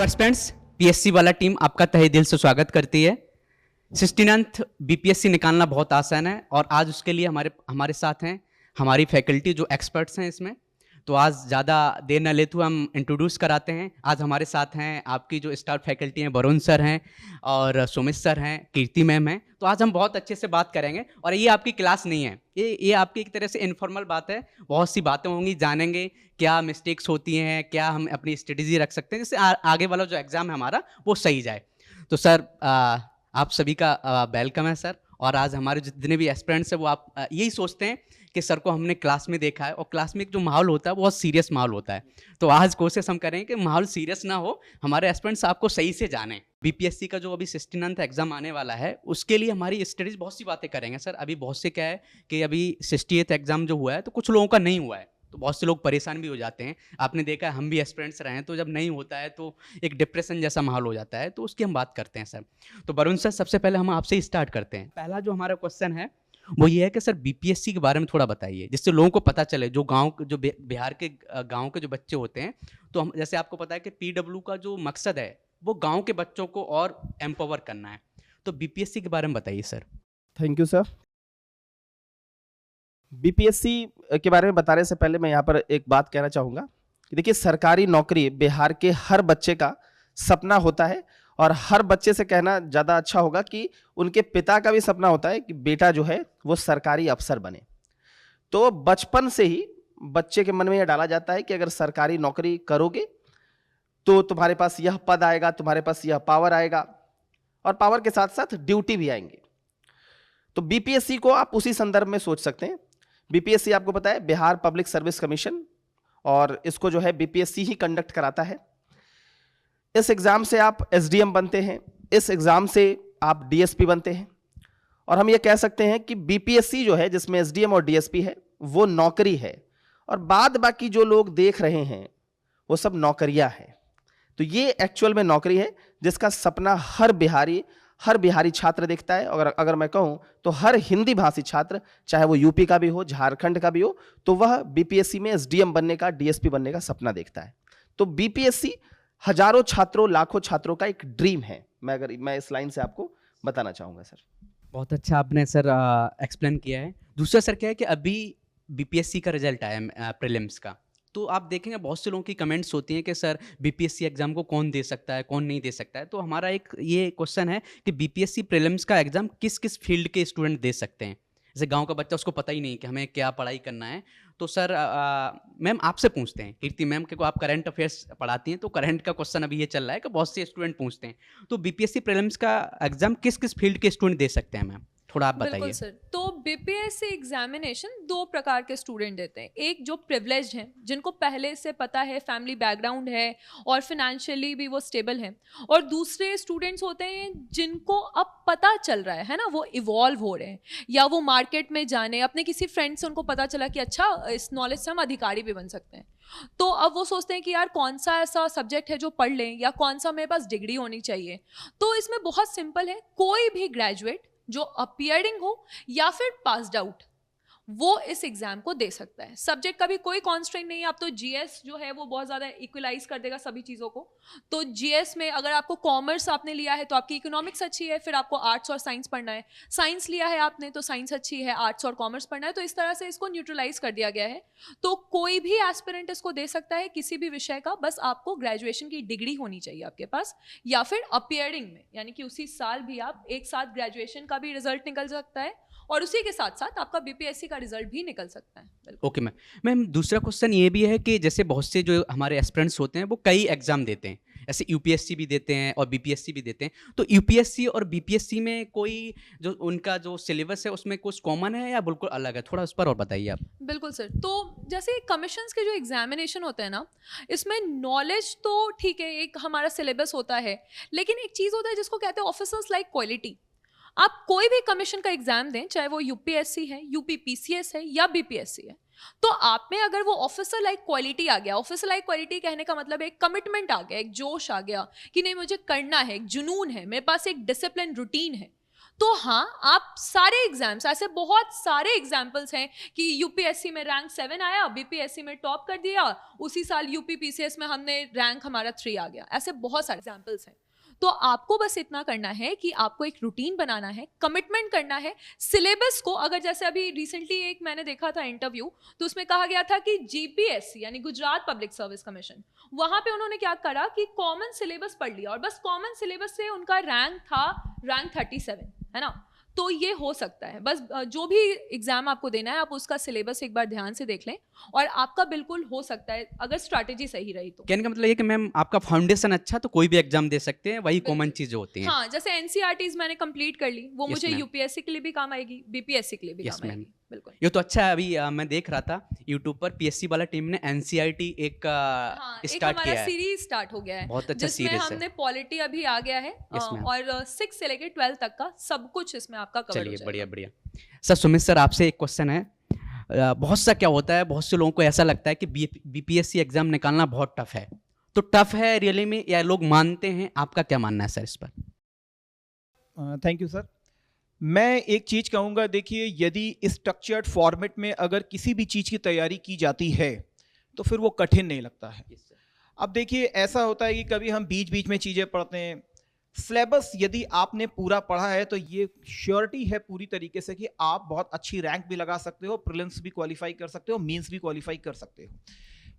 Aspirants, PSC वाला team आपका तहे दिल से स्वागत करती है। 69th बीपीएससी निकालना बहुत आसान है और आज उसके लिए हमारे साथ हैं हमारी फैकल्टी जो एक्सपर्ट्स हैं इसमें। तो आज ज़्यादा देर न लेते हुए हम इंट्रोड्यूस कराते हैं। आज हमारे साथ हैं आपकी जो स्टार फैकल्टी हैं, वरुण सर हैं और सुमित सर हैं, कीर्ति मैम हैं। तो आज हम बहुत अच्छे से बात करेंगे और ये आपकी क्लास नहीं है, ये आपकी एक तरह से इनफॉर्मल बात है। बहुत सी बातें होंगी, जानेंगे क्या मिस्टेक्स होती हैं, क्या हम अपनी स्ट्रेटेजी रख सकते हैं जिससे आगे वाला जो एग्ज़ाम है हमारा वो सही जाए। तो सर आप सभी का वेलकम है सर। और आज हमारे जितने भी एस्पिरेंट्स हैं वो आप यही सोचते हैं कि सर को हमने क्लास में देखा है और क्लास में एक जो माहौल होता है बहुत सीरियस माहौल होता है। तो आज कोशिश हम करें कि माहौल सीरियस ना हो, हमारे एस्पिरेंट्स आपको सही से जाने। बीपीएससी का जो अभी 69th एग्जाम आने वाला है उसके लिए हमारी स्टडीज बहुत सी बातें करेंगे सर। अभी बहुत से क्या है कि अभी 68th एग्जाम जो हुआ है तो कुछ लोगों का नहीं हुआ है, तो बहुत से लोग परेशान भी हो जाते हैं। आपने देखा है, हम भी एस्पिरेंट्स रहे हैं, तो जब नहीं होता है तो एक डिप्रेशन जैसा माहौल हो जाता है। तो उसकी हम बात करते हैं सर। तो वरुण सर, सबसे पहले हम आपसे ही स्टार्ट करते हैं। पहला जो हमारा क्वेश्चन है वो ये है कि सर बीपीएससी के बारे में थोड़ा बताइए जिससे लोगों को पता चले, जो बिहार के गांव के जो बच्चे होते हैं। तो हम जैसे आपको पता है कि पीडब्ल्यू का जो मकसद है वो गांव के बच्चों को और एम्पावर करना है। तो बीपीएससी के बारे में बताइए sir. Thank you sir. BPSC के बारे में बताने से पहले मैं यहाँ पर एक बात कहना चाहूँगा कि देखिए, सरकारी नौकरी बिहार के हर बच्चे का सपना होता है और हर बच्चे से कहना ज़्यादा अच्छा होगा कि उनके पिता का भी सपना होता है कि बेटा जो है वो सरकारी अफसर बने। तो बचपन से ही बच्चे के मन में यह डाला जाता है कि अगर सरकारी नौकरी करोगे तो तुम्हारे पास यह पद आएगा, तुम्हारे पास यह पावर आएगा और पावर के साथ साथ ड्यूटी भी आएंगे। तो बीपीएससी को आप उसी संदर्भ में सोच सकते हैं। बीपीएससी आपको पता है बिहार पब्लिक सर्विस कमीशन, और इसको जो है बीपीएससी ही कंडक्ट कराता है। इस एग्जाम से आप एसडीएम बनते हैं, इस एग्जाम से आप डीएसपी बनते हैं। और हम ये कह सकते हैं कि बीपीएससी जो है, जिसमें एसडीएम और डीएसपी है, वो नौकरी है और बाद बाकी जो लोग देख रहे हैं वो सब नौकरियां हैं। तो ये एक्चुअल में नौकरी है जिसका सपना हर बिहारी छात्र देखता है। और अगर मैं कहूं तो हर हिंदी भाषी छात्र, चाहे वो यूपी का भी हो, झारखंड का भी हो, तो वह बीपीएससी में एसडीएम बनने का, डीएसपी बनने का सपना देखता है। तो बीपीएससी हजारों छात्रों, लाखों छात्रों का एक ड्रीम है। मैं इस लाइन से आपको बताना चाहूंगा सर। बहुत अच्छा आपने सर एक्सप्लेन किया है। दूसरा सर क्या है कि अभी बीपीएससी का रिजल्ट आया है प्रीलिम्स का, तो आप देखेंगे बहुत से लोगों की कमेंट्स होती हैं कि सर बीपीएससी एग्जाम को कौन दे सकता है, कौन नहीं दे सकता है। तो हमारा एक ये क्वेश्चन है कि बीपीएससी प्रीलिम्स का एग्जाम किस किस फील्ड के स्टूडेंट दे सकते हैं। जैसे गांव का बच्चा, उसको पता ही नहीं कि हमें क्या पढ़ाई करना है। तो सर मैम आपसे पूछते हैं, कीर्ति मैम के को आप करंट अफेयर्स पढ़ाती हैं, तो करंट का क्वेश्चन अभी ये चल रहा है कि बहुत से स्टूडेंट पूछते हैं, तो बीपीएससी प्रीलिम्स का एग्जाम किस किस फील्ड के स्टूडेंट दे सकते हैं मैम, थोड़ा आप बताइए। बिल्कुल सर। तो बीपीएससी एग्जामिनेशन दो प्रकार के स्टूडेंट देते हैं। एक जो प्रिविलेज्ड हैं, जिनको पहले से पता है, फैमिली बैकग्राउंड है और फिनेंशियली भी वो स्टेबल हैं, और दूसरे स्टूडेंट्स होते हैं जिनको अब पता चल रहा है ना, वो इवॉल्व हो रहे हैं या वो मार्केट में जाने, अपने किसी फ्रेंड से उनको पता चला कि अच्छा इस नॉलेज से हम अधिकारी भी बन सकते हैं। तो अब वो सोचते हैं कि यार कौन सा ऐसा सब्जेक्ट है जो पढ़ लें, या कौन सा मेरे पास डिग्री होनी चाहिए। तो इसमें बहुत सिंपल है, कोई भी ग्रेजुएट जो अपीयरिंग हो या फिर पास्ड आउट, वो इस एग्जाम को दे सकता है। सब्जेक्ट का भी कोई कॉन्स्ट्रेंट नहीं है। अब तो जीएस जो है वो बहुत ज़्यादा इक्वलाइज कर देगा सभी चीज़ों को। तो जीएस में अगर आपको कॉमर्स आपने लिया है तो आपकी इकोनॉमिक्स अच्छी है, फिर आपको आर्ट्स और साइंस पढ़ना है। साइंस लिया है आपने तो साइंस अच्छी है, आर्ट्स और कॉमर्स पढ़ना है। तो इस तरह से इसको न्यूट्रलाइज कर दिया गया है। तो कोई भी एस्पिरेंट इसको दे सकता है किसी भी विषय का, बस आपको ग्रेजुएशन की डिग्री होनी चाहिए आपके पास, या फिर अपीयरिंग में, यानी कि उसी साल भी आप एक साथ ग्रेजुएशन का भी रिजल्ट निकल सकता है और उसी के साथ साथ आपका बीपीएससी का रिजल्ट भी निकल सकता है। ओके मैम, दूसरा क्वेश्चन ये भी है कि जैसे बहुत से जो हमारे एस्पिरेंट्स होते हैं वो कई एग्जाम देते हैं, ऐसे यूपीएससी भी देते हैं और बीपीएससी भी देते हैं। तो यूपीएससी और बीपीएससी में कोई जो उनका जो सिलेबस है उसमें कुछ कॉमन है या बिल्कुल अलग है, थोड़ा उस पर और बताइए आप। बिल्कुल सर। तो जैसे कमीशंस के जो एग्जामिनेशन होते हैं ना, इसमें नॉलेज तो ठीक है, एक हमारा सिलेबस होता है, लेकिन एक चीज़ होता है जिसको कहते हैं ऑफिसर्स लाइक क्वालिटी। आप कोई भी कमीशन का एग्जाम दें, चाहे वो यूपीएससी है, यूपीपीसीएस है या बीपीएससी है, तो आप में अगर वो ऑफिसर लाइक क्वालिटी आ गया, ऑफिसर लाइक क्वालिटी कहने का मतलब एक कमिटमेंट आ गया, एक जोश आ गया कि नहीं मुझे करना है, एक जुनून है, मेरे पास एक डिसिप्लिन रूटीन है, तो हाँ, आप सारे एग्जाम्स, ऐसे बहुत सारे एग्जाम्पल्स हैं कि यूपीएससी में रैंक 7 आया, बीपीएससी में टॉप कर दिया, उसी साल यूपी पीसीएस में हमने रैंक हमारा 3 आ गया। ऐसे बहुत सारे एग्जाम्पल्स हैं। तो आपको बस इतना करना है कि आपको एक रूटीन बनाना है, कमिटमेंट करना है, सिलेबस को, अगर जैसे अभी रिसेंटली एक मैंने देखा था इंटरव्यू, तो उसमें कहा गया था कि जीपीएससी यानी गुजरात पब्लिक सर्विस कमीशन, वहां पे उन्होंने क्या करा कि कॉमन सिलेबस पढ़ लिया और बस कॉमन सिलेबस से उनका रैंक था रैंक 37, है ना। तो ये हो सकता है, बस जो भी एग्जाम आपको देना है आप उसका सिलेबस एक बार ध्यान से देख लें और आपका बिल्कुल हो सकता है अगर स्ट्रैटेजी सही रही तो। कहने का मतलब ये कि मैम आपका फाउंडेशन अच्छा तो कोई भी एग्जाम दे सकते हैं, वही कॉमन चीजें होती हैं। हाँ, जैसे एनसीईआरटीज मैंने कंप्लीट कर ली, वो Yes, मुझे ma'am. यूपीएससी के लिए भी काम आएगी, बीपीएससी के लिए भी Yes, काम ma'am. आएगी। बिल्कुल। ये तो अच्छा है। अभी मैं देख रहा था यूट्यूब पर पीएससी वाला टीम ने एनसीईआरटी एक हाँ, एक स्टार्ट हमारा किया है। सीरीज स्टार्ट हो गया है, बहुत अच्छा जिसमें सीरीज है। हमने पॉलिटी अभी आ गया है Yes, ma'am. और 6 से लेके 12 तक का सब कुछ इसमें आपका कवर हो चलिए, जाएगा। बढ़िया बढ़िया। सर सुमित सर, आपसे एक क्वेश्चन है। बहुत सा क्या होता है, बहुत से लोगों को ऐसा लगता है कि बीपीएससी एग्जाम निकालना बहुत टफ है, तो टफ है रियली में या लोग मानते हैं? आपका क्या मानना है सर इस पर? Thank you sir. मैं एक चीज़ कहूँगा, देखिए यदि स्ट्रक्चर्ड फॉर्मेट में अगर किसी भी चीज़ की तैयारी की जाती है तो फिर वो कठिन नहीं लगता है। अब देखिए ऐसा होता है कि कभी हम बीच बीच में चीज़ें पढ़ते हैं, सिलेबस यदि आपने पूरा पढ़ा है तो ये श्योरिटी है पूरी तरीके से कि आप बहुत अच्छी रैंक भी लगा सकते हो, प्रीलिम्स भी क्वालिफाई कर सकते हो, मेंस भी क्वालिफाई कर सकते हो।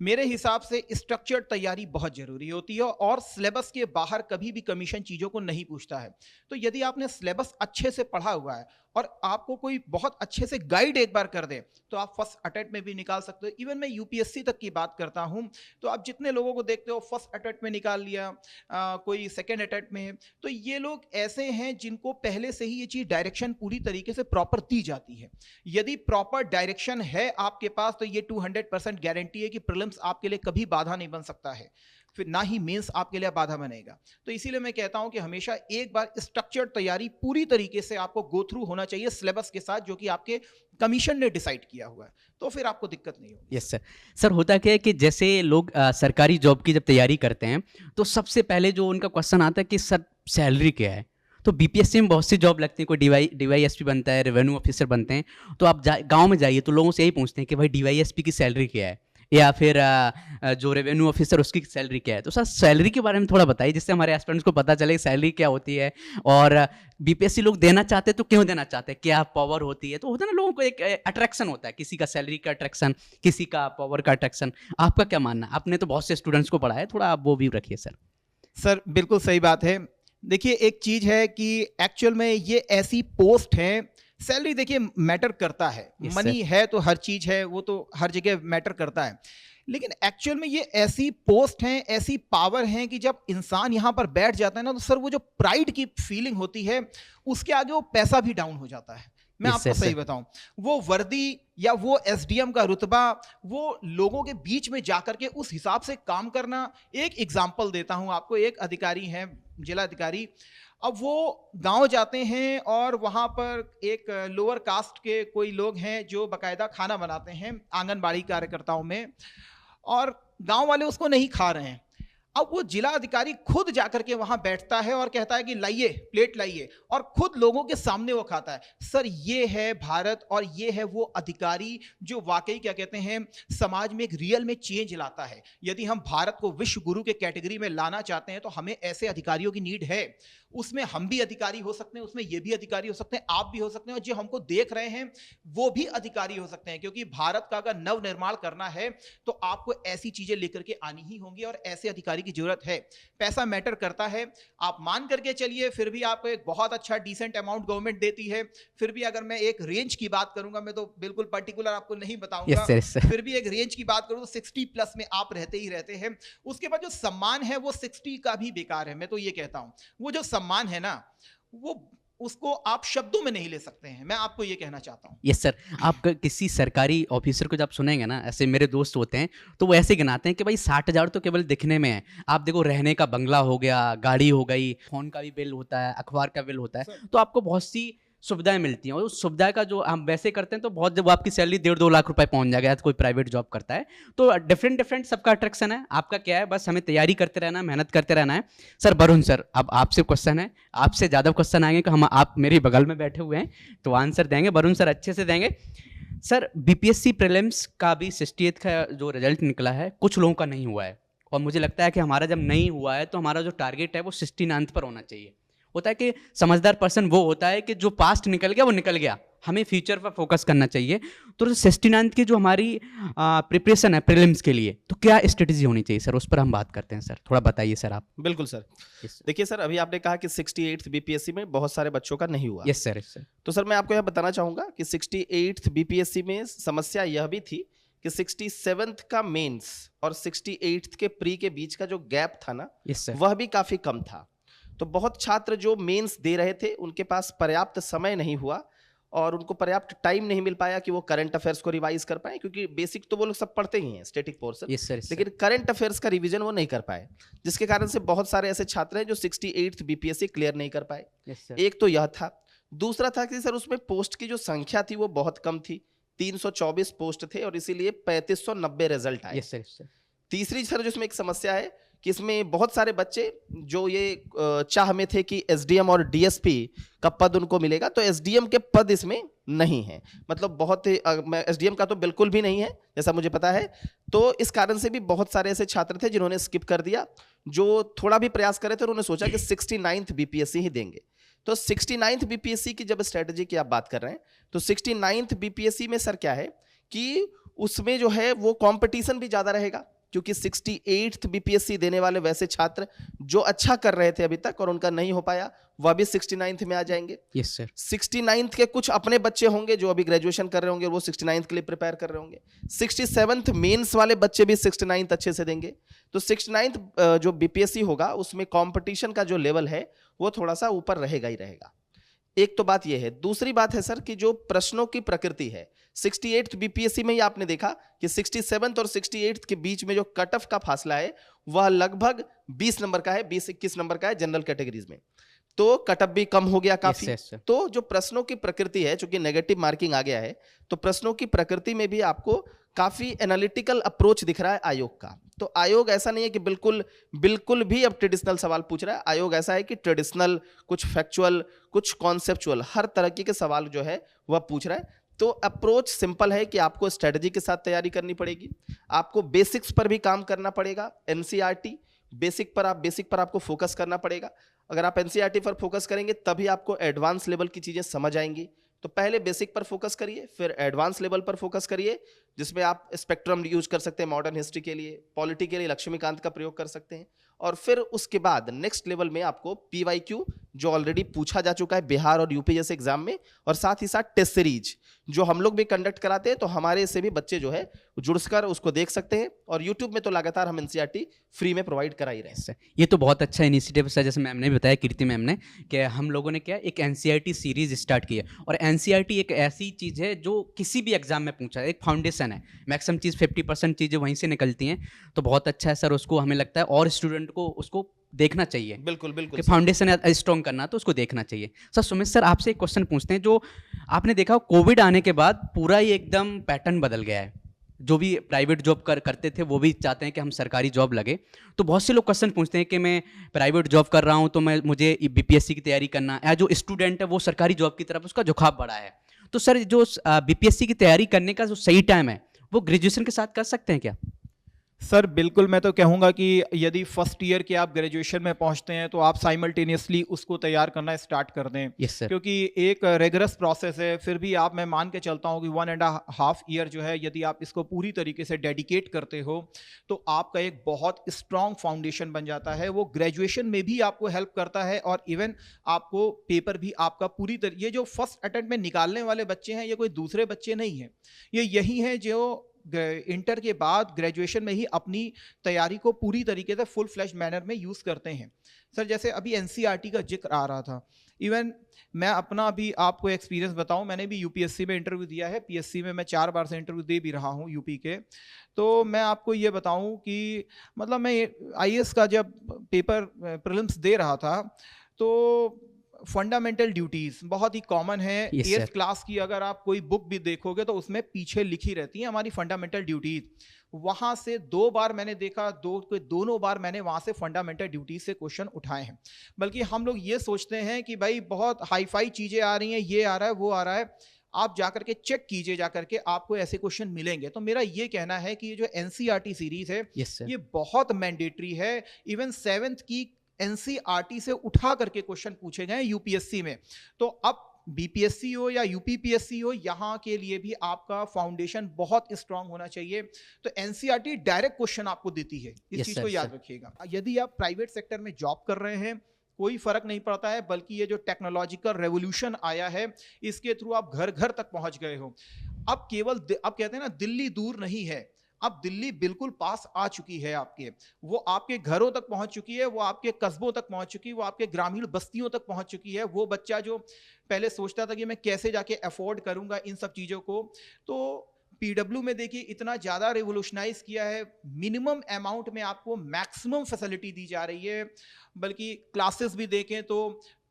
मेरे हिसाब से स्ट्रक्चर्ड तैयारी बहुत ज़रूरी होती है और सिलेबस के बाहर कभी भी कमीशन चीज़ों को नहीं पूछता है। तो यदि आपने सिलेबस अच्छे से पढ़ा हुआ है और आपको कोई बहुत अच्छे से गाइड एक बार कर दे तो आप फर्स्ट अटेम्प्ट में भी निकाल सकते हो। इवन मैं यूपीएससी तक की बात करता हूं, तो आप जितने लोगों को देखते हो फर्स्ट अटेम्प्ट में निकाल लिया, कोई सेकेंड अटेम्प्ट में, तो ये लोग ऐसे हैं जिनको पहले से ही ये चीज़ डायरेक्शन पूरी तरीके से प्रॉपर दी जाती है। यदि प्रॉपर डायरेक्शन है आपके पास तो ये 200% गारंटी है कि प्रीलिम्स आपके लिए कभी बाधा नहीं बन सकता है, फिर ना ही मेंस आपके लिए बाधा बनेगा। तो इसीलिए मैं कहता हूं कि हमेशा एक बार स्ट्रक्चर्ड तैयारी पूरी तरीके से आपको गो थ्रू होना चाहिए सिलेबस के साथ, जो कि आपके कमीशन ने डिसाइड किया हुआ है, तो फिर आपको दिक्कत नहीं होगी। Yes sir. सर होता क्या है कि जैसे लोग सरकारी जॉब की जब तैयारी करते हैं तो सबसे पहले जो उनका क्वेश्चन आता है कि सर सैलरी क्या है। तो बीपीएससी में बहुत सी जॉब लगती है, कोई डीवाईएसपी बनता है, रेवेन्यू ऑफिसर बनते हैं, तो आप गाँव में जाइए तो लोगों से यही पूछते हैं कि भाई डीवाईएसपी की सैलरी क्या है, या फिर जो रेवेन्यू ऑफिसर उसकी सैलरी क्या है। तो सर सैलरी के बारे में थोड़ा बताइए जिससे हमारे एस्पिरेंट्स को पता चले सैलरी क्या होती है, और बीपीएससी लोग देना चाहते हैं तो क्यों देना चाहते हैं, क्या पावर होती है। तो होता है ना, लोगों को एक अट्रैक्शन होता है, किसी का सैलरी का अट्रैक्शन, किसी का पावर का अट्रैक्शन। आपका क्या मानना है? आपने तो बहुत से स्टूडेंट्स को पढ़ा है, थोड़ा आप वो भी रखिए सर। सर बिल्कुल सही बात है। देखिए एक चीज़ है कि एक्चुअल में ये ऐसी पोस्ट है, सैलरी देखिए मैटर करता है, Yes, मनी है तो हर चीज़ है, वो तो हर जगह मैटर करता है, लेकिन एक्चुअल में ये ऐसी पोस्ट हैं, ऐसी पावर हैं कि जब इंसान यहाँ पर बैठ जाता है ना, तो सर वो जो प्राइड की फीलिंग होती है उसके आगे वो पैसा भी डाउन हो जाता है। मैं Yes, आपको yes, सही sir. बताऊं, वो वर्दी या वो एसडीएम का रुतबा, वो लोगों के बीच में जाकर के उस हिसाब से काम करना। एक एग्जांपल देता हूं आपको, एक अधिकारी हैं, जिला अधिकारी, अब वो गांव जाते हैं और वहां पर एक लोअर कास्ट के कोई लोग हैं जो बकायदा खाना बनाते हैं आंगनबाड़ी कार्यकर्ताओं में, और गांव वाले उसको नहीं खा रहे हैं। अब वो जिला अधिकारी खुद जाकर के वहां बैठता है और कहता है कि लाइए, प्लेट लाइए, और खुद लोगों के सामने वो खाता है। सर ये है भारत, और ये है वो अधिकारी जो वाकई क्या कहते हैं समाज में एक रियल में चेंज लाता है। यदि हम भारत को विश्व गुरु के कैटेगरी में लाना चाहते हैं तो हमें ऐसे अधिकारियों की नीड है। उसमें हम भी अधिकारी हो सकते हैं, उसमें ये भी अधिकारी हो सकते हैं, आप भी हो सकते हैं, और जो हमको देख रहे हैं वो भी अधिकारी हो सकते हैं। क्योंकि भारत का अगर नव निर्माण करना है तो आपको ऐसी चीजें लेकर के आनी ही होंगी और ऐसे अधिकारी की जरूरत है। पैसा मैटर करता है, आप मान करके चलिए, फिर भी आपको एक बहुत अच्छा डिसेंट अमाउंट गवर्नमेंट देती है। फिर भी अगर मैं एक रेंज की बात करूंगा, मैं तो बिल्कुल पर्टिकुलर आपको नहीं बताऊंगा, Yes, sir, yes, sir. फिर भी एक रेंज की बात करूं तो 60+ में आप रहते ही रहते हैं। उसके बाद जो सम्मान है वो 60 का भी बेकार है। मैं तो ये कहता हूं वो जो सम्मान है ना, वो उसको आप शब्दों में नहीं ले सकते हैं। मैं आपको ये कहना चाहता हूं। Yes sir. आप किसी सरकारी ऑफिसर को जब सुनेंगे ना, ऐसे मेरे दोस्त होते हैं तो वो ऐसे गिनाते हैं कि भाई 60,000 तो केवल दिखने में है, आप देखो रहने का बंगला हो गया, गाड़ी हो गई, फोन का भी बिल होता है, अखबार का बिल होता है, तो आपको बहुत सी सुविधाएं मिलती हैं, और उस सुविधा का जो हम वैसे करते हैं तो बहुत, जब आपकी सैलरी 1.5-2 लाख रुपए पहुंच जाएगा या तो कोई प्राइवेट जॉब करता है, तो डिफरेंट डिफरेंट सबका अट्रैक्शन है। आपका क्या है, बस हमें तैयारी करते रहना है, मेहनत करते रहना है। सर वरुण सर, अब आपसे क्वेश्चन है, आपसे ज़्यादा क्वेश्चन आएंगे कि हम, आप मेरे बगल में बैठे हुए हैं तो आंसर देंगे, वरुण सर अच्छे से देंगे। सर बीपीएससी प्रीलिम्स का भी 68 का जो रिजल्ट निकला है, कुछ लोगों का नहीं हुआ है, और मुझे लगता है कि हमारा जब नहीं हुआ है तो हमारा जो टारगेट है वो 69 पर होना चाहिए। होता है कि समझदार पर्सन वो होता है कि जो पास्ट निकल गया वो निकल गया, हमें फ्यूचर पर फोकस करना चाहिए। तो 69 की जो हमारी प्रिपरेशन है प्रीलिम्स के लिए, तो क्या स्ट्रेटजी होनी चाहिए सर, उस पर हम बात करते हैं सर, थोड़ा बताइए सर आप। बिल्कुल सर। देखिए सर, अभी आपने कहा कि 68th बीपीएससी में बहुत सारे बच्चों का नहीं हुआ। Yes sir, yes sir. तो सर मैं आपको यह बताना चाहूंगा कि 68th बीपीएससी में समस्या यह भी थी कि 67th का मेंस और 68th के प्री के बीच का जो गैप था ना, यस सर। वह भी काफी कम था। तो बहुत छात्र जो मेंस दे रहे थे उनके पास पर्याप्त समय नहीं हुआ और उनको पर्याप्त टाइम नहीं मिल पाया कि वो करंट अफेयर्स को रिवाइज कर पाए, क्योंकि बेसिक तो वो लोग सब पढ़ते ही हैं, स्टैटिक पोर्शन, यस सर, लेकिन करंट अफेयर्स का रिवीजन वो नहीं कर पाए, जिसके कारण से बहुत सारे ऐसे छात्र हैं जो 68th बीपीएससी क्लियर नहीं कर पाए। Yes sir. एक तो यह था। दूसरा था कि सर उसमें पोस्ट की जो संख्या थी वो बहुत कम थी, 324 पोस्ट थे और इसीलिए 3590 रिजल्ट आए। Yes sir, yes sir. तीसरी सर जिसमें एक समस्या है कि इसमें बहुत सारे बच्चे जो ये चाह में थे कि एसडीएम और डीएसपी का पद उनको मिलेगा, तो एसडीएम के पद इसमें नहीं है, मतलब बहुत ही एसडीएम का तो बिल्कुल भी नहीं है जैसा मुझे पता है। तो इस कारण से भी बहुत सारे ऐसे छात्र थे जिन्होंने स्किप कर दिया। जो थोड़ा भी प्रयास करे थे उन्होंने सोचा कि 69th बीपीएससी ही देंगे। तो 69th बीपीएससी की जब स्ट्रेटजी की आप बात कर रहे हैं, तो 69th बीपीएससी में सर क्या है कि उसमें जो है वो कंपटीशन भी ज्यादा रहेगा, क्योंकि 68th बीपीएससी देने वाले वैसे छात्र जो अच्छा कर रहे थे अभी तक और उनका नहीं हो पाया, वह भी 69th में आ जाएंगे। Yes sir. 69th के कुछ अपने बच्चे होंगे जो अभी ग्रेजुएशन कर रहे होंगे, वो 69th के लिए प्रिपेयर कर रहे होंगे। 67th मेंस वाले बच्चे भी 69th अच्छे से देंगे। तो 69th जो बीपीएससी होगा उसमें कंपटीशन का जो लेवल है वो थोड़ा सा ऊपर रहेगा ही रहेगा। एक तो बात यह है। दूसरी बात है सर कि जो प्रश्नों की प्रकृति है, 68th बीपीएससी में ही आपने देखा कि 67th और 68th के बीच में जो कट ऑफ का फासला है वह लगभग 20 नंबर का है, 20-21 नंबर का है जनरल कैटेगरीज में, तो कट ऑफ भी कम हो गया काफी। Yes, yes, तो जो प्रश्नों की प्रकृति है, चूंकि नेगेटिव मार्किंग आ गया है, तो प्रश्नों की प्रकृति में भी आपको काफी एनालिटिकल अप्रोच दिख रहा है आयोग का। तो आयोग ऐसा नहीं है कि बिल्कुल भी अब ट्रेडिशनल सवाल पूछ रहा है। आयोग ऐसा है कि ट्रेडिशनल, कुछ फैक्चुअल, कुछ कॉन्सेप्चुअल, हर तरह के सवाल जो है वह पूछ रहा है। तो अप्रोच सिंपल है कि आपको स्ट्रेटजी के साथ तैयारी करनी पड़ेगी, आपको बेसिक्स पर भी काम करना पड़ेगा। एनसीईआरटी बेसिक पर आपको फोकस करना पड़ेगा। अगर आप एनसीईआरटी पर फोकस करेंगे तभी आपको एडवांस लेवल की चीजें समझ आएंगी। तो पहले बेसिक पर फोकस करिए, फिर एडवांस लेवल पर फोकस करिए, जिसमें आप स्पेक्ट्रम यूज कर सकते हैं मॉडर्न हिस्ट्री के लिए, पॉलिटी के लिए लक्ष्मीकांत का प्रयोग कर सकते हैं, और फिर उसके बाद नेक्स्ट लेवल में आपको पीवाईक्यू जो ऑलरेडी पूछा जा चुका है बिहार और यूपी जैसे एग्जाम में, और साथ ही साथ टेस्ट सीरीज जो हम लोग भी कंडक्ट कराते हैं, तो हमारे से भी बच्चे जो है जुड़कर उसको देख सकते हैं। और यूट्यूब में तो लगातार हम एनसीईआरटी फ्री में प्रोवाइड करा ही रहे हैं। ये तो बहुत अच्छा इनिशिएटिव है, जैसे मैम ने भी बताया, कीर्ति मैम ने, कि हम लोगों ने क्या एक एनसीईआरटी सीरीज स्टार्ट की है। और एनसीईआरटी एक ऐसी चीज़ है जो किसी भी एग्जाम में पूछा है, एक फाउंडेशन है, मैक्सिमम चीज़ 50% चीज़ें वहीं से निकलती हैं। तो बहुत अच्छा है सर, उसको हमें लगता है और स्टूडेंट को उसको देखना चाहिए। बिल्कुल बिल्कुल, कि फाउंडेशन स्ट्रॉन्ग करना तो उसको देखना चाहिए। सर सुमित सर, आपसे एक क्वेश्चन पूछते हैं, जो आपने देखा कोविड आने के बाद पूरा ही एकदम पैटर्न बदल गया है। जो भी प्राइवेट जॉब करते थे वो भी चाहते हैं कि हम सरकारी जॉब लगे। तो बहुत से लोग क्वेश्चन पूछते हैं कि मैं प्राइवेट जॉब कर रहा हूं तो मुझे बीपीएससी की तैयारी करना है, जो स्टूडेंट है वो सरकारी जॉब की तरफ उसका झुकाव बढ़ा है। तो सर जो बीपीएससी की तैयारी करने का जो सही टाइम है वो ग्रेजुएशन के साथ कर सकते हैं क्या? सर बिल्कुल, मैं तो कहूँगा कि यदि फर्स्ट ईयर के आप ग्रेजुएशन में पहुँचते हैं तो आप साइमल्टेनियसली उसको तैयार करना स्टार्ट कर दें। Yes sir. क्योंकि एक रेगरस प्रोसेस है, फिर भी मैं मान के चलता हूँ कि 1.5 ईयर जो है, यदि आप इसको पूरी तरीके से डेडिकेट करते हो तो आपका एक बहुत स्ट्रॉन्ग फाउंडेशन बन जाता है। वो ग्रेजुएशन में भी आपको हेल्प करता है और इवन आपको पेपर भी आपका पूरी ये जो फर्स्ट अटेम्प्ट में निकालने वाले बच्चे हैं, ये कोई दूसरे बच्चे नहीं हैं, ये यही हैं जो इंटर के बाद ग्रेजुएशन में ही अपनी तैयारी को पूरी तरीके से फुल फ्लैश मैनर में यूज़ करते हैं। सर जैसे अभी एनसीईआरटी का जिक्र आ रहा था, इवन मैं अपना भी आपको एक्सपीरियंस बताऊं, मैंने भी यूपीएससी में इंटरव्यू दिया है, पीएससी में मैं 4 बार से इंटरव्यू दे भी रहा हूं यूपी के। तो मैं आपको ये बताऊं कि मतलब मैं आईएएस का जब पेपर प्रीलिम्स दे रहा था तो फंडामेंटल ड्यूटीज बहुत ही कॉमन है। Yes, 8th sir. क्लास की अगर आप कोई बुक भी देखोगे तो उसमें पीछे लिखी रहती है हमारी फंडामेंटल ड्यूटीज। वहां से 2 बार मैंने देखा, दोनों बार मैंने वहां से फंडामेंटल ड्यूटीज से क्वेश्चन उठाए हैं। बल्कि हम लोग ये सोचते हैं कि भाई बहुत हाईफाई चीजें आ रही हैं, ये आ रहा है, वो आ रहा है। आप जाकर के चेक कीजिए, जाकर के आपको ऐसे क्वेश्चन मिलेंगे। तो मेरा ये कहना है कि ये जो एनसीईआरटी सीरीज है यस सर, ये बहुत मैंडेटरी है। इवन 7th की एनसीईआरटी से उठा करके क्वेश्चन पूछे गए यूपीएससी में। तो अब बीपीएससी हो या यूपीपीएससी हो, यहाँ के लिए भी आपका फाउंडेशन बहुत स्ट्रांग होना चाहिए। तो एनसीईआरटी डायरेक्ट क्वेश्चन आपको देती है, इस Yes, चीज sir, को याद sir. रखिएगा। यदि आप प्राइवेट सेक्टर में जॉब कर रहे हैं, कोई फर्क नहीं पड़ता है, बल्कि ये जो टेक्नोलॉजिकल रेवोल्यूशन आया है इसके थ्रू आप घर घर तक पहुंच गए हो। अब केवल अब कहते हैं ना, दिल्ली दूर नहीं है, अब दिल्ली बिल्कुल पास आ चुकी है आपके। वो आपके घरों तक पहुंच चुकी है, वो आपके कस्बों तक पहुंच चुकी है, वो आपके ग्रामीण बस्तियों तक पहुंच चुकी है। वो बच्चा जो पहले सोचता था कि मैं कैसे जाके अफोर्ड करूंगा इन सब चीज़ों को, तो पीडब्ल्यू में देखिए इतना ज़्यादा रिवोल्यूशनाइज किया है। मिनिमम अमाउंट में आपको मैक्सिमम फैसिलिटी दी जा रही है। बल्कि क्लासेस भी देखें तो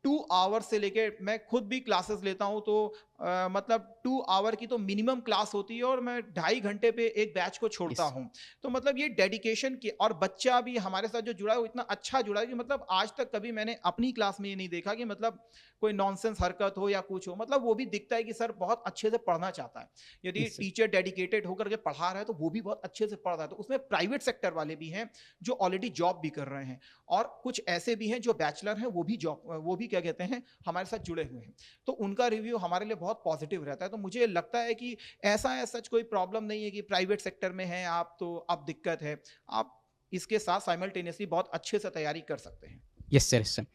2 आवर्स से लेके, मैं खुद भी क्लासेस लेता हूं तो मतलब 2 आवर की तो मिनिमम क्लास होती है और मैं 2.5 घंटे पे एक बैच को छोड़ता हूं। तो मतलब ये डेडिकेशन की, और बच्चा भी हमारे साथ जो जुड़ा है वो इतना अच्छा जुड़ा है कि मतलब आज तक कभी मैंने अपनी क्लास में ये नहीं देखा कि मतलब कोई नॉनसेंस हरकत हो या कुछ हो। मतलब वो भी दिखता है कि सर बहुत अच्छे से पढ़ना चाहता है। यदि Yes, sir. टीचर डेडिकेटेड होकर के पढ़ा रहा है तो वो भी बहुत अच्छे से पढ़ रहा है। तो उसमें प्राइवेट सेक्टर वाले भी हैं जो ऑलरेडी जॉब भी कर रहे हैं, और कुछ ऐसे भी हैं जो बैचलर हैं, वो भी क्या कहते हैं हमारे साथ जुड़े हुए हैं। तो उनका रिव्यू हमारे लिए बहुत पॉजिटिव रहता है। तो मुझे लगता है कि ऐसा सच कोई प्रॉब्लम नहीं है कि प्राइवेट सेक्टर में हैं आप तो अब दिक्कत है। आप इसके साथ साइमल्टेनियसली बहुत अच्छे से तैयारी कर सकते हैं। Yes sir, yes sir.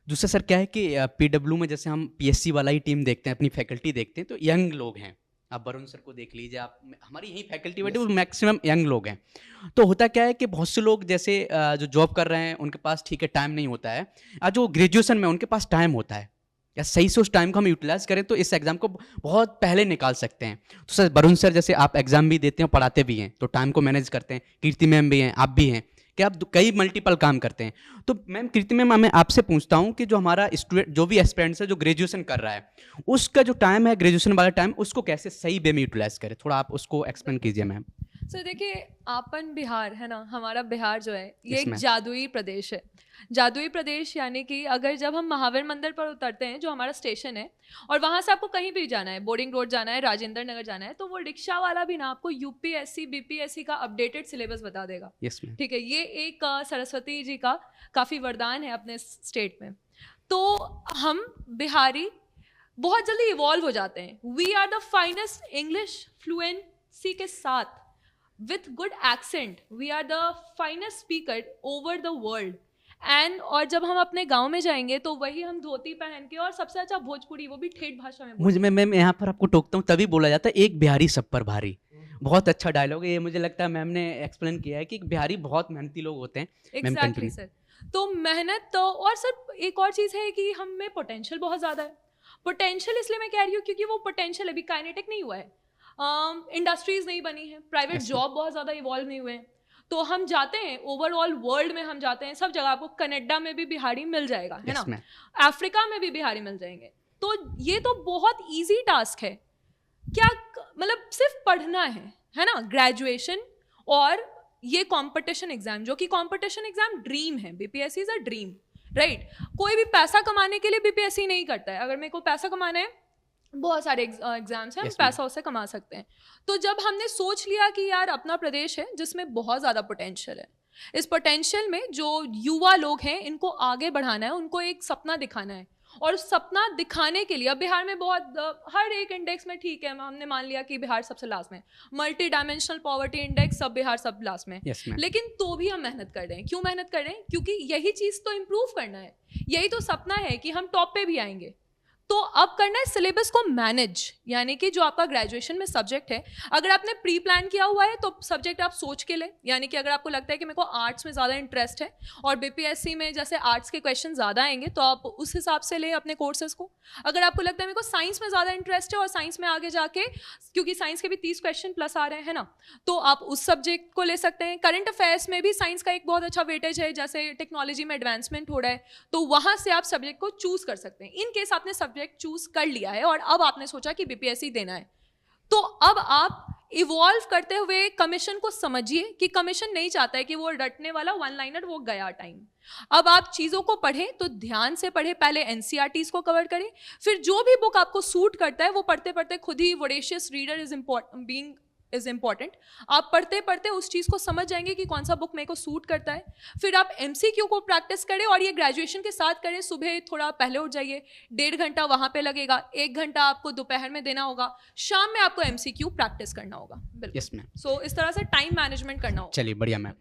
दूसरा सर क्या है कि पीडब्ल्यू में जैसे हम पीएससी वाला ही टीम देखते हैं, अपनी फैकल्टी देखते हैं, तो यंग लोग हैं। आप वरुण सर को देख लीजिए, आप हमारी यही फैकल्टी बैठे वो मैक्सिमम यंग लोग हैं। तो होता क्या है कि बहुत से लोग जैसे जो जॉब कर रहे हैं उनके पास ठीक है टाइम नहीं होता है, जो ग्रेजुएशन में उनके पास टाइम होता है, या सही से उस टाइम को हम यूटिलाइज करें तो इस एग्जाम को बहुत पहले निकाल सकते हैं। तो सर वरुण सर जैसे आप एग्जाम भी देते हैं, पढ़ाते भी हैं, तो टाइम को मैनेज करते हैं। कीर्ति मैम भी हैं, आप भी हैं कि आप कई मल्टीपल काम करते हैं। तो मैम कीर्ति मैम, मैं आपसे पूछता हूं कि जो हमारा स्टूडेंट, जो भी एस्पिरेंट्स है जो ग्रेजुएशन कर रहा है, उसका जो टाइम है ग्रेजुएशन वाला टाइम, उसको कैसे सही वे में यूटिलाइज करें, थोड़ा आप उसको एक्सप्लेन कीजिए मैम। सो देखिए, आपन बिहार है ना, हमारा बिहार जो है ये Yes, एक ma'am. जादुई प्रदेश है। जादुई प्रदेश यानी कि अगर जब हम महावीर मंदिर पर उतरते हैं, जो हमारा स्टेशन है, और वहाँ से आपको कहीं भी जाना है, बोर्डिंग रोड जाना है, राजेंद्र नगर जाना है, तो वो रिक्शा वाला भी ना आपको यूपीएससी बीपीएससी का अपडेटेड सिलेबस बता देगा। Yes ma'am. ठीक है, ये एक सरस्वती जी का काफ़ी वरदान है अपने स्टेट में। तो हम बिहारी बहुत जल्दी इवॉल्व हो जाते हैं। We are the finest English fluency के साथ, with good accent, we are the finest speaker over the world. And और जब हम अपने गांव में जाएंगे तो वही हम धोती पहन के, और सबसे अच्छा भोजपुरी, वो भी ठेठ भाषा में मुझे मैं यहाँ पर आपको टोकता हूँ, तभी बोला जाता है एक बिहारी सब पर भारी। बहुत अच्छा डायलॉग है ये, मुझे लगता है मैम ने एक्सप्लेन किया है कि बिहारी बहुत मेहनती लोग होते हैं। Exactly sir. तो मेहनत तो, और सर एक और चीज़ है कि हम में पोटेंशियल बहुत ज़्यादा है। पोटेंशियल इसलिए मैं कह रही हूँ क्योंकि वो पोटेंशियल अभी काइनेटिक नहीं हुआ है, इंडस्ट्रीज नहीं बनी है, प्राइवेट जॉब बहुत ज़्यादा इवॉल्व नहीं हुए हैं। तो हम जाते हैं ओवरऑल वर्ल्ड में, हम जाते हैं सब जगह, आपको कनाडा में भी बिहारी मिल जाएगा, है ना, अफ्रीका में भी बिहारी मिल जाएंगे। तो ये तो बहुत इजी टास्क है, क्या मतलब सिर्फ पढ़ना है ना, ग्रेजुएशन। और ये कंपटीशन एग्जाम, जो कि कंपटीशन एग्जाम ड्रीम है, BPSC is a dream, right. कोई भी पैसा कमाने के लिए बीपीएससी नहीं करता है। अगर मेरे को पैसा कमाना है, बहुत सारे एग्जाम्स हैं, हम पैसा उससे कमा सकते हैं। तो जब हमने सोच लिया कि यार अपना प्रदेश है जिसमें बहुत ज़्यादा पोटेंशियल है, इस पोटेंशियल में जो युवा लोग हैं इनको आगे बढ़ाना है, उनको एक सपना दिखाना है। और उस सपना दिखाने के लिए अब बिहार में बहुत, हर एक इंडेक्स में, ठीक है, हमने मान लिया कि बिहार सबसे लास्ट में, मल्टी डायमेंशनल पॉवर्टी इंडेक्स सब बिहार सब लास्ट में, लेकिन तो भी हम मेहनत कर रहे हैं। क्यों मेहनत कर रहे हैं? क्योंकि यही चीज़ तो इम्प्रूव करना है, यही तो सपना है कि हम टॉप पे भी आएंगे। तो अब करना है सिलेबस को मैनेज, यानी कि जो आपका ग्रेजुएशन में सब्जेक्ट है, अगर आपने प्री प्लान किया हुआ है तो सब्जेक्ट आप सोच के ले, यानी कि अगर आपको लगता है कि मेरे को आर्ट्स में ज़्यादा इंटरेस्ट है और बीपीएससी में जैसे आर्ट्स के क्वेश्चन ज़्यादा आएंगे तो आप उस हिसाब से ले अपने कोर्सेज को। अगर आपको लगता है मेरे को साइंस में ज़्यादा इंटरेस्ट है और साइंस में आगे जाके, क्योंकि साइंस के भी 30 क्वेश्चन प्लस आ रहे हैं ना, तो आप उस सब्जेक्ट को ले सकते हैं। करंट अफेयर्स में भी साइंस का एक बहुत अच्छा वेटेज है, जैसे टेक्नोलॉजी में एडवांसमेंट हो रहा है तो वहाँ से आप सब्जेक्ट को चूज कर सकते हैं। इन केस आपने सब्जेक्ट चूज कर लिया है और अब आपने सोचा कि बीपीएससी देना है, तो अब आप इवॉल्व करते हुए कमीशन को समझिए कि कमीशन नहीं चाहता है कि वो रटने वाला वन लाइनर वो गया टाइम। अब आप चीज़ों को पढ़ें तो ध्यान से पढ़ें, पहले एनसीईआरटीज़ को कवर करें, फिर जो भी बुक आपको सूट करता है वो पढ़ते पढ़ते खुद ही वोरेशियस रीडर इज इम्पॉर्टेंट। आप पढ़ते पढ़ते उस चीज़ को समझ जाएंगे कि कौन सा बुक मेरे को सूट करता है। फिर आप एमसीक्यू को प्रैक्टिस करें और ये ग्रेजुएशन के साथ करें। सुबह थोड़ा पहले उठ जाइए, 1.5 घंटा वहाँ पे लगेगा, 1 घंटा आपको दोपहर में देना होगा, शाम में आपको एमसीक्यू प्रैक्टिस करना होगा। बिल्कुल। Yes ma'am. सो इस तरह से टाइम मैनेजमेंट करना होगा। चलिए बढ़िया मैम।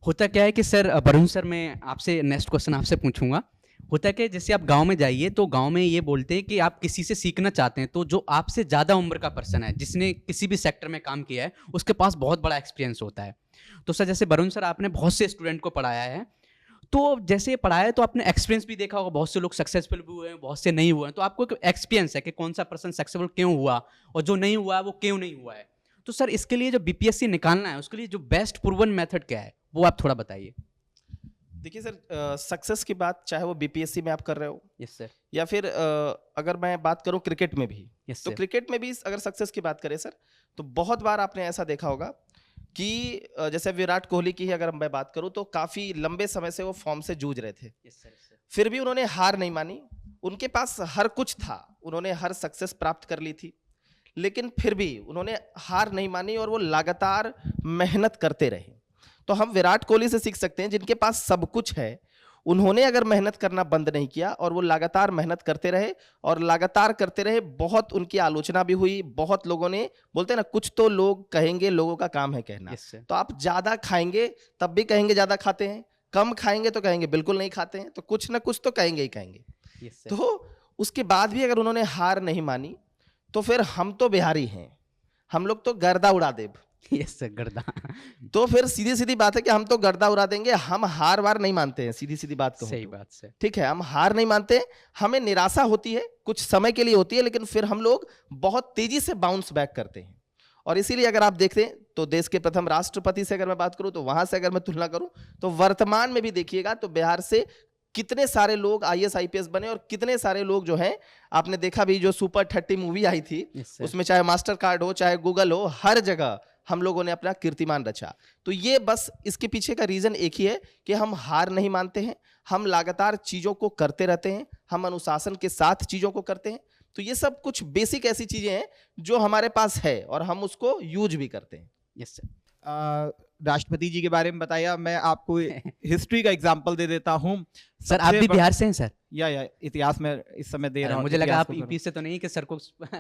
होता क्या है कि सर, वरुण सर, मैं आपसे नेक्स्ट क्वेश्चन आपसे पूछूंगा। होता है कि जैसे आप गांव में जाइए तो गांव में ये बोलते हैं कि आप किसी से सीखना चाहते हैं तो जो आपसे ज़्यादा उम्र का पर्सन है, जिसने किसी भी सेक्टर में काम किया है, उसके पास बहुत बड़ा एक्सपीरियंस होता है। तो सर जैसे वरुण सर, आपने बहुत से स्टूडेंट को पढ़ाया है, तो जैसे पढ़ाया तो आपने एक्सपीरियंस भी देखा होगा, बहुत से लोग सक्सेसफुल भी हुए हैं, बहुत से नहीं हुए हैं, तो आपको एक एक्सपीरियंस है कि कौन सा पर्सन सक्सेसफुल क्यों हुआ और जो नहीं हुआ है वो क्यों नहीं हुआ है। तो सर इसके लिए जो बीपीएससी निकालना है उसके लिए जो बेस्ट प्रूवन मेथड क्या है वो आप थोड़ा बताइए। देखिए सर, सक्सेस की बात चाहे वो बीपीएससी में आप कर रहे हो, यस सर। या फिर अगर मैं बात करूं क्रिकेट में भी, यस तो सर। क्रिकेट में भी अगर सक्सेस की बात करें सर, तो बहुत बार आपने ऐसा देखा होगा कि जैसे विराट कोहली की ही अगर मैं बात करूं तो काफी लंबे समय से वो फॉर्म से जूझ रहे थे, यस सर। फिर भी उन्होंने हार नहीं मानी। उनके पास हर कुछ था, उन्होंने हर सक्सेस प्राप्त कर ली थी, लेकिन फिर भी उन्होंने हार नहीं मानी और वो लगातार मेहनत करते रहे। तो हम विराट कोहली से सीख सकते हैं, जिनके पास सब कुछ है, उन्होंने अगर मेहनत करना बंद नहीं किया और वो लगातार मेहनत करते रहे और लगातार करते रहे। बहुत उनकी आलोचना भी हुई, बहुत लोगों ने, बोलते हैं ना, कुछ तो लोग कहेंगे, लोगों का काम है कहना। Yes sir. तो आप ज्यादा खाएंगे तब भी कहेंगे ज्यादा खाते हैं, कम खाएंगे तो कहेंगे बिल्कुल नहीं खाते हैं, तो कुछ ना कुछ तो कहेंगे ही कहेंगे। Yes sir. तो उसके बाद भी अगर उन्होंने हार नहीं मानी तो फिर हम तो बिहारी हैं, हम लोग तो गर्दा उड़ा देब। यस सर, गर्दा। तो फिर सीधी सीधी बात है कि हम तो गर्दा उड़ा देंगे, हम हार वार नहीं मानते हैं, सीधी सीधी बात कहूं सही तो। बात सर। ठीक है, हम हार नहीं मानते, हमें निराशा होती है, कुछ समय के लिए होती है, लेकिन फिर हम लोग बहुत तेजी से बाउंस बैक करते हैं। और इसीलिए अगर आप देखते हैं तो देश के प्रथम राष्ट्रपति से अगर मैं बात करूं तो वहां से अगर मैं तुलना करूं तो वर्तमान में भी देखिएगा तो बिहार से कितने सारे लोग आईएएस आईपीएस बने और कितने सारे लोग जो हैं, आपने देखा भी जो सुपर 30 मूवी आई थी, यस सर। उसमें चाहे मास्टर कार्ड हो चाहे गूगल हो, हर जगह हम लोगों ने अपना कीर्तिमान रचा। तो ये बस इसके पीछे का रीजन एक ही है कि हम हार नहीं मानते हैं, हम लगातार चीजों को करते रहते हैं, हम अनुशासन के साथ चीजों को करते हैं। तो ये सब कुछ बेसिक ऐसी चीजें हैं जो हमारे पास है और हम उसको यूज भी करते हैं। Yes sir. राष्ट्रपति जी के बारे में बताया, मैं आपको हिस्ट्री का एग्जांपल दे देता हूं। सर आप भी बिहार से हैं सर? या इतिहास में इस समय दे रहा हूं। मुझे लगा इतिहास आप को यूपी से तो नहीं कि सर को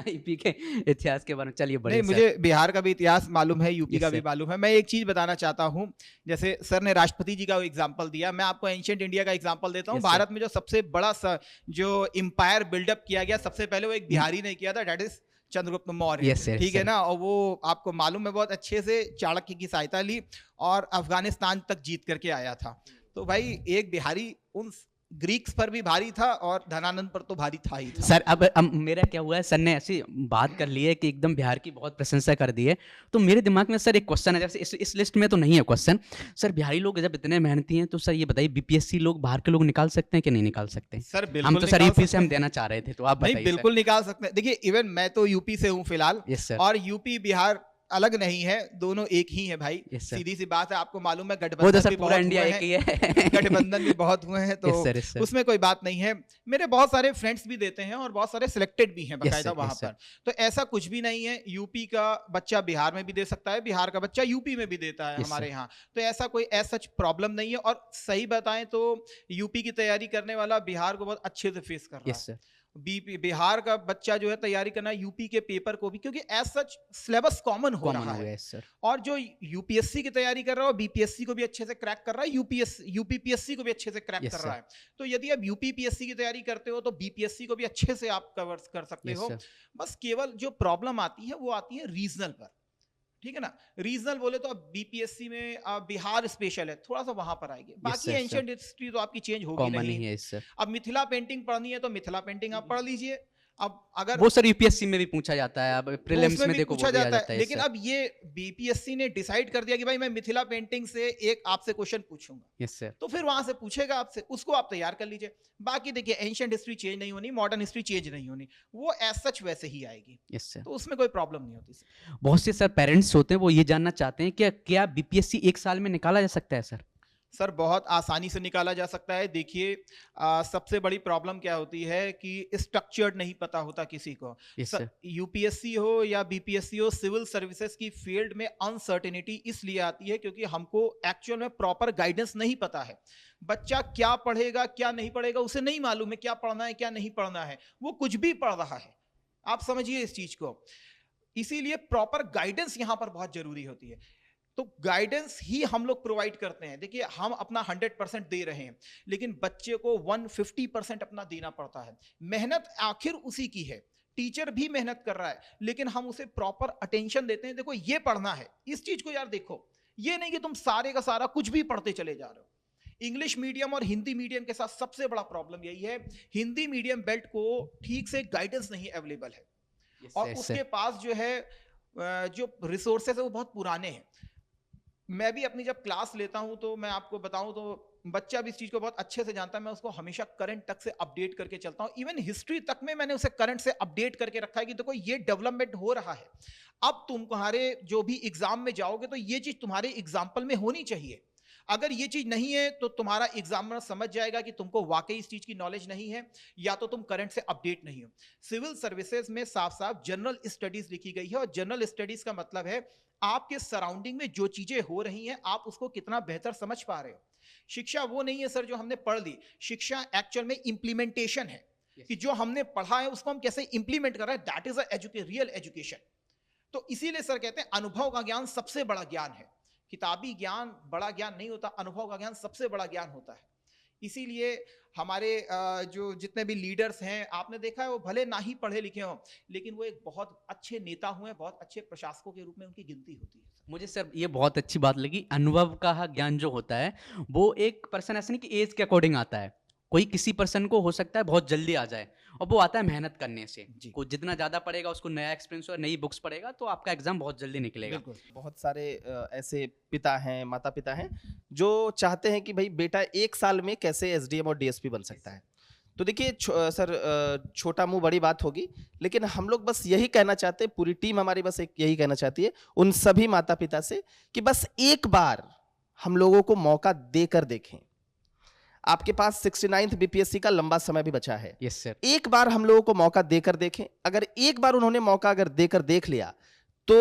यूपी के इतिहास के बारे में। चलिए बढ़िया नहीं, सर। मुझे बिहार का भी इतिहास मालूम है, यूपी Yes, का भी sir. मालूम है। मैं एक चीज बताना चाहता हूं, जैसे सर ने राष्ट्रपति जी का एग्जांपल दिया, मैं आपको एंशिएंट इंडिया का एग्जांपल देता हूं। Yes, sir. भारत में जो सबसे बड़ा जो एम्पायर बिल्डअप किया गया, सबसे पहले वो एक बिहारी ने किया था, date is Chandragupta Maurya. Yes, sir, ठीक है sir. ना, और वो आपको मालूम है बहुत अच्छे से चाणक्य की सहायता ली और अफगानिस्तान तक जीत करके आया था। तो भाई एक बिहारी उन ग्रीक्स पर भी भारी था और धनानंद पर तो भारी था ही था। सर अब मेरा क्या हुआ है, सर ने ऐसी बात कर ली है कि एकदम बिहार की बहुत प्रशंसा कर दी है, तो मेरे दिमाग में सर एक क्वेश्चन है, जैसे इस लिस्ट में तो नहीं है क्वेश्चन। सर बिहारी लोग जब इतने मेहनती हैं तो सर ये बताइए बीपीएससी लोग बाहर के लोग निकाल सकते हैं कि नहीं निकाल सकते? सर बिल्कुल हम तो सर निकाल यूपी से सकते हम हैं। देना चाह रहे थे, तो आप नहीं, बताइए। बिल्कुल निकाल सकते हैं। देखिए इवन मैं तो यूपी से हूँ फिलहाल, यस सर। और यूपी बिहार अलग नहीं है, दोनों एक ही है भाई। Yes, sir. सीधी सी बात है, आपको मालूम है वो तो गठबंधन सर भी पूरा बहुत इंडिया हुए एक ही हैं, है। गठबंधन भी बहुत हुए हैं, तो Yes, sir, yes, sir. उसमें कोई बात नहीं है। मेरे बहुत सारे फ्रेंड्स भी देते हैं और बहुत सारे सिलेक्टेड भी हैं बकायदा sir, वहां yes, sir. पर। तो ऐसा कुछ भी नहीं है, यूपी का बच्चा बिहार में भी दे सकता है, बिहार का बच्चा यूपी में भी देता है Yes, हमारे sir. यहाँ। तो ऐसा कोई सच प्रॉब्लम नहीं है। और सही बताएं तो यूपी की तैयारी करने वाला बिहार को बहुत अच्छे से फेस कर रहा यस है। सर। बिहार का बच्चा जो है तैयारी करना है यूपी के पेपर को भी, क्योंकि एज सच सिलेबस कॉमन हो कॉमन रहा हो है। गया सर। और जो यूपीएससी की तैयारी कर रहा है बीपीएससी को भी अच्छे से क्रैक कर रहा है, यूपीपीएससी को भी अच्छे से क्रैक Yes, कर sir. रहा है। तो यदि आप यूपीपीएससी की तैयारी करते हो तो बीपीएससी को भी अच्छे से आप कवर कर सकते Yes, हो। sir. बस केवल जो प्रॉब्लम आती है वो आती है रीजनल पर, ठीक है ना। रीजनल बोले तो अब बीपीएससी में बिहार स्पेशल है, थोड़ा सा वहां पर आएगी, बाकी sir, एंशिएंट हिस्ट्री तो आपकी चेंज होगी कॉमन नहीं। ही है सर। अब मिथिला पेंटिंग पढ़नी है तो मिथिला पेंटिंग आप पढ़ लीजिए। अब अगर वो सर यूपीएससी में भी पूछा जाता है, अब प्रीलिम्स उसमें में भी देखो पूछा वो भी आ जाता जाता है, है। लेकिन अब ये बीपीएससी ने डिसाइड कर दिया कि भाई मैं मिथिला पेंटिंग से एक आपसे क्वेश्चन पूछूंगा, यस सर। तो फिर वहां से पूछेगा आपसे, उसको आप तैयार कर लीजिए। बाकी देखिए एंशिएंट हिस्ट्री चेंज नहीं होनी, मॉडर्न हिस्ट्री चेंज नहीं होनी, वो एज सच वैसे ही आएगी, यस सर। तो उसमें कोई प्रॉब्लम नहीं होती सर। बहुत से सर पेरेंट्स होते हैं वो ये जानना चाहते हैं कि क्या बीपीएससी एक साल में निकाला जा सकता है सर? सर बहुत आसानी से निकाला जा सकता है। देखिए सबसे बड़ी प्रॉब्लम क्या होती है कि स्ट्रक्चर्ड नहीं पता होता किसी को। Yes sir. यूपीएससी हो या बीपीएससी हो, सिविल सर्विसेज की फील्ड में अनसर्टेनिटी इसलिए आती है क्योंकि हमको एक्चुअल में प्रॉपर गाइडेंस नहीं पता है। बच्चा क्या पढ़ेगा क्या नहीं पढ़ेगा उसे नहीं मालूम है, क्या पढ़ना है क्या नहीं पढ़ना है, वो कुछ भी पढ़ रहा है। आप समझिए इस चीज को, इसीलिए प्रॉपर गाइडेंस यहां पर बहुत जरूरी होती है। तो गाइडेंस ही हम लोग प्रोवाइड करते हैं। देखिए हम अपना 100% दे रहे हैं, लेकिन बच्चे को 150% अपना देना पड़ता है। मेहनत आखिर उसी की है, टीचर भी मेहनत कर रहा है, लेकिन हम उसे प्रॉपर अटेंशन देते हैं। देखो ये पढ़ना है, इस चीज को यार देखो, ये नहीं कि तुम सारे का सारा कुछ भी पढ़ते चले जा रहे हो। इंग्लिश मीडियम और हिंदी मीडियम के साथ सबसे बड़ा प्रॉब्लम यही है, हिंदी मीडियम बेल्ट को ठीक से गाइडेंस नहीं अवेलेबल है, और उसके पास जो है जो रिसोर्सेज है वो बहुत पुराने हैं। मैं भी अपनी जब क्लास लेता हूं तो मैं आपको बताऊं तो बच्चा भी इस चीज को बहुत अच्छे से जानता है। मैं उसको हमेशा करंट तक से अपडेट करके चलता हूं, इवन हिस्ट्री तक में मैंने उसे करंट से अपडेट करके रखा है कि देखो ये डेवलपमेंट हो रहा है। अब तुम्हारे जो भी एग्जाम में जाओगे तो ये चीज तुम्हारे एग्जाम्पल में होनी चाहिए। अगर ये चीज नहीं है तो तुम्हारा एग्जामिनर समझ जाएगा कि तुमको वाकई इस चीज की नॉलेज नहीं है, या तो तुम करंट से अपडेट नहीं हो। सिविल सर्विसेज में साफ साफ जनरल स्टडीज लिखी गई है, और जनरल स्टडीज का मतलब है आपके सराउंडिंग में जो चीजें हो रही हैं आप उसको कितना बेहतर समझ पा रहे हो। शिक्षा वो नहीं है सर जो हमने पढ़ ली, शिक्षा एक्चुअल में इंप्लीमेंटेशन है। कि जो हमने पढ़ा है उसको हम कैसे इंप्लीमेंट कर रहे हैं, दैट इज रियल एजुकेशन। तो इसीलिए सर कहते हैं अनुभव का ज्ञान सबसे बड़ा ज्ञान है। किताबी ज्ञान बड़ा ज्ञान नहीं होता, अनुभव का ज्ञान सबसे बड़ा ज्ञान होता है। इसीलिए हमारे जो जितने भी लीडर्स हैं आपने देखा है, वो भले ना ही पढ़े लिखे हों, लेकिन वो एक बहुत अच्छे नेता हुए, बहुत अच्छे प्रशासकों के रूप में उनकी गिनती होती है। मुझे सर ये बहुत अच्छी बात लगी, अनुभव का ज्ञान जो होता है वो एक पर्सन ऐसा नहीं कि एज के अकॉर्डिंग आता है। कोई किसी पर्सन को हो सकता है बहुत जल्दी आ जाए, और वो आता है मेहनत करने से। कोई जितना ज़्यादा पढ़ेगा उसको नया एक्सपीरियंस और नई बुक्स पढ़ेगा तो आपका एग्जाम बहुत जल्दी निकलेगा। बहुत सारे ऐसे पिता हैं, माता पिता हैं जो चाहते हैं कि भाई बेटा 1 साल में कैसे एसडीएम और डीएसपी बन सकता है। तो देखिए सर छोटा मुंह बड़ी बात होगी, लेकिन हम लोग बस यही कहना चाहते हैं, पूरी टीम हमारी बस एक यही कहना चाहती है उन सभी माता पिता से कि बस एक बार हम लोगों को मौका देकर देखें। आपके पास 69th बीपीएससी का लंबा समय भी बचा है। Yes sir. एक बार हम लोगों को मौका देकर देखें। अगर एक बार उन्होंने मौका अगर देकर देख लिया तो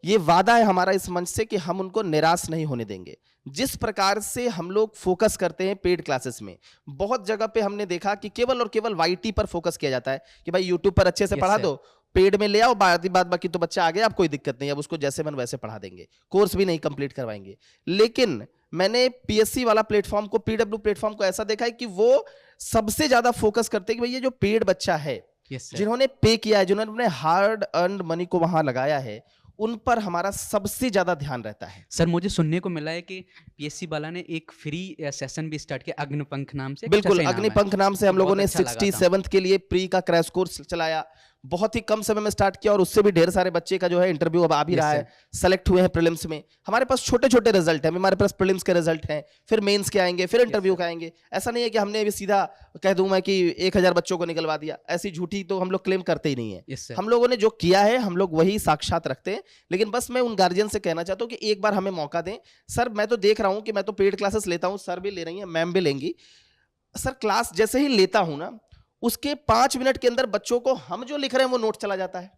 ये वादा है हमारा इस मंच से कि हम उनको निराश नहीं होने देंगे। जिस प्रकार से हम लोग फोकस करते हैं पेड क्लासेस में, बहुत जगह पे हमने देखा कि केवल और केवल वाईटी पर फोकस किया जाता है कि भाई यूट्यूब पर अच्छे से पढ़ा दो, पेड में ले आओ, बाकी तो बच्चा आ गया, अब कोई दिक्कत नहीं, अब उसको जैसे मन वैसे पढ़ा देंगे, कोर्स भी नहीं कंप्लीट करवाएंगे। लेकिन मैंने पीएससी वाला प्लेटफॉर्म को, पीडब्ल्यू प्लेटफॉर्म को ऐसा देखा है कि वो सबसे ज्यादा फोकस करते हैं कि भाई ये जो पेड बच्चा है, जिन्होंने पे किया है, जिन्होंने अपने हार्ड अर्न्ड मनी को वहां लगाया है, उन पर हमारा सबसे ज्यादा ध्यान रहता है। सर मुझे सुनने को मिला है कि पीएससी वाला ने एक फ्री सेशन भी स्टार्ट किया अग्निपंख नाम से। बिल्कुल, अग्निपंख नाम से हम लोगों ने 67th के लिए प्री का क्रैश कोर्स चलाया। बहुत ही कम समय में स्टार्ट किया और उससे भी ढेर सारे बच्चे का जो है इंटरव्यू अब आ भी रहा है, सेलेक्ट हुए हैं प्रीलिम्स में। हमारे पास छोटे छोटे रिजल्ट हैं, हमारे पास प्रीलिम्स के रिजल्ट हैं, फिर मेंस के आएंगे, फिर इंटरव्यू के आएंगे। ऐसा नहीं है कि हमने अभी सीधा कह दूं मैं कि 1000 बच्चों को निकलवा दिया, ऐसी झूठी तो हम लोग क्लेम करते ही नहीं है। हम लोगों ने जो किया है हम लोग वही साक्षात रखते हैं। लेकिन बस मैं उन गार्जियन से कहना चाहता हूँ कि एक बार हमें मौका दें। सर मैं तो देख रहा हूँ कि मैं तो पेड क्लासेस लेता हूँ, सर भी ले रही है, मैम भी लेंगी। सर क्लास जैसे ही लेता हूं ना, उसके 5 मिनट के अंदर बच्चों को हम जो लिख रहे हैं वो नोट चला जाता है।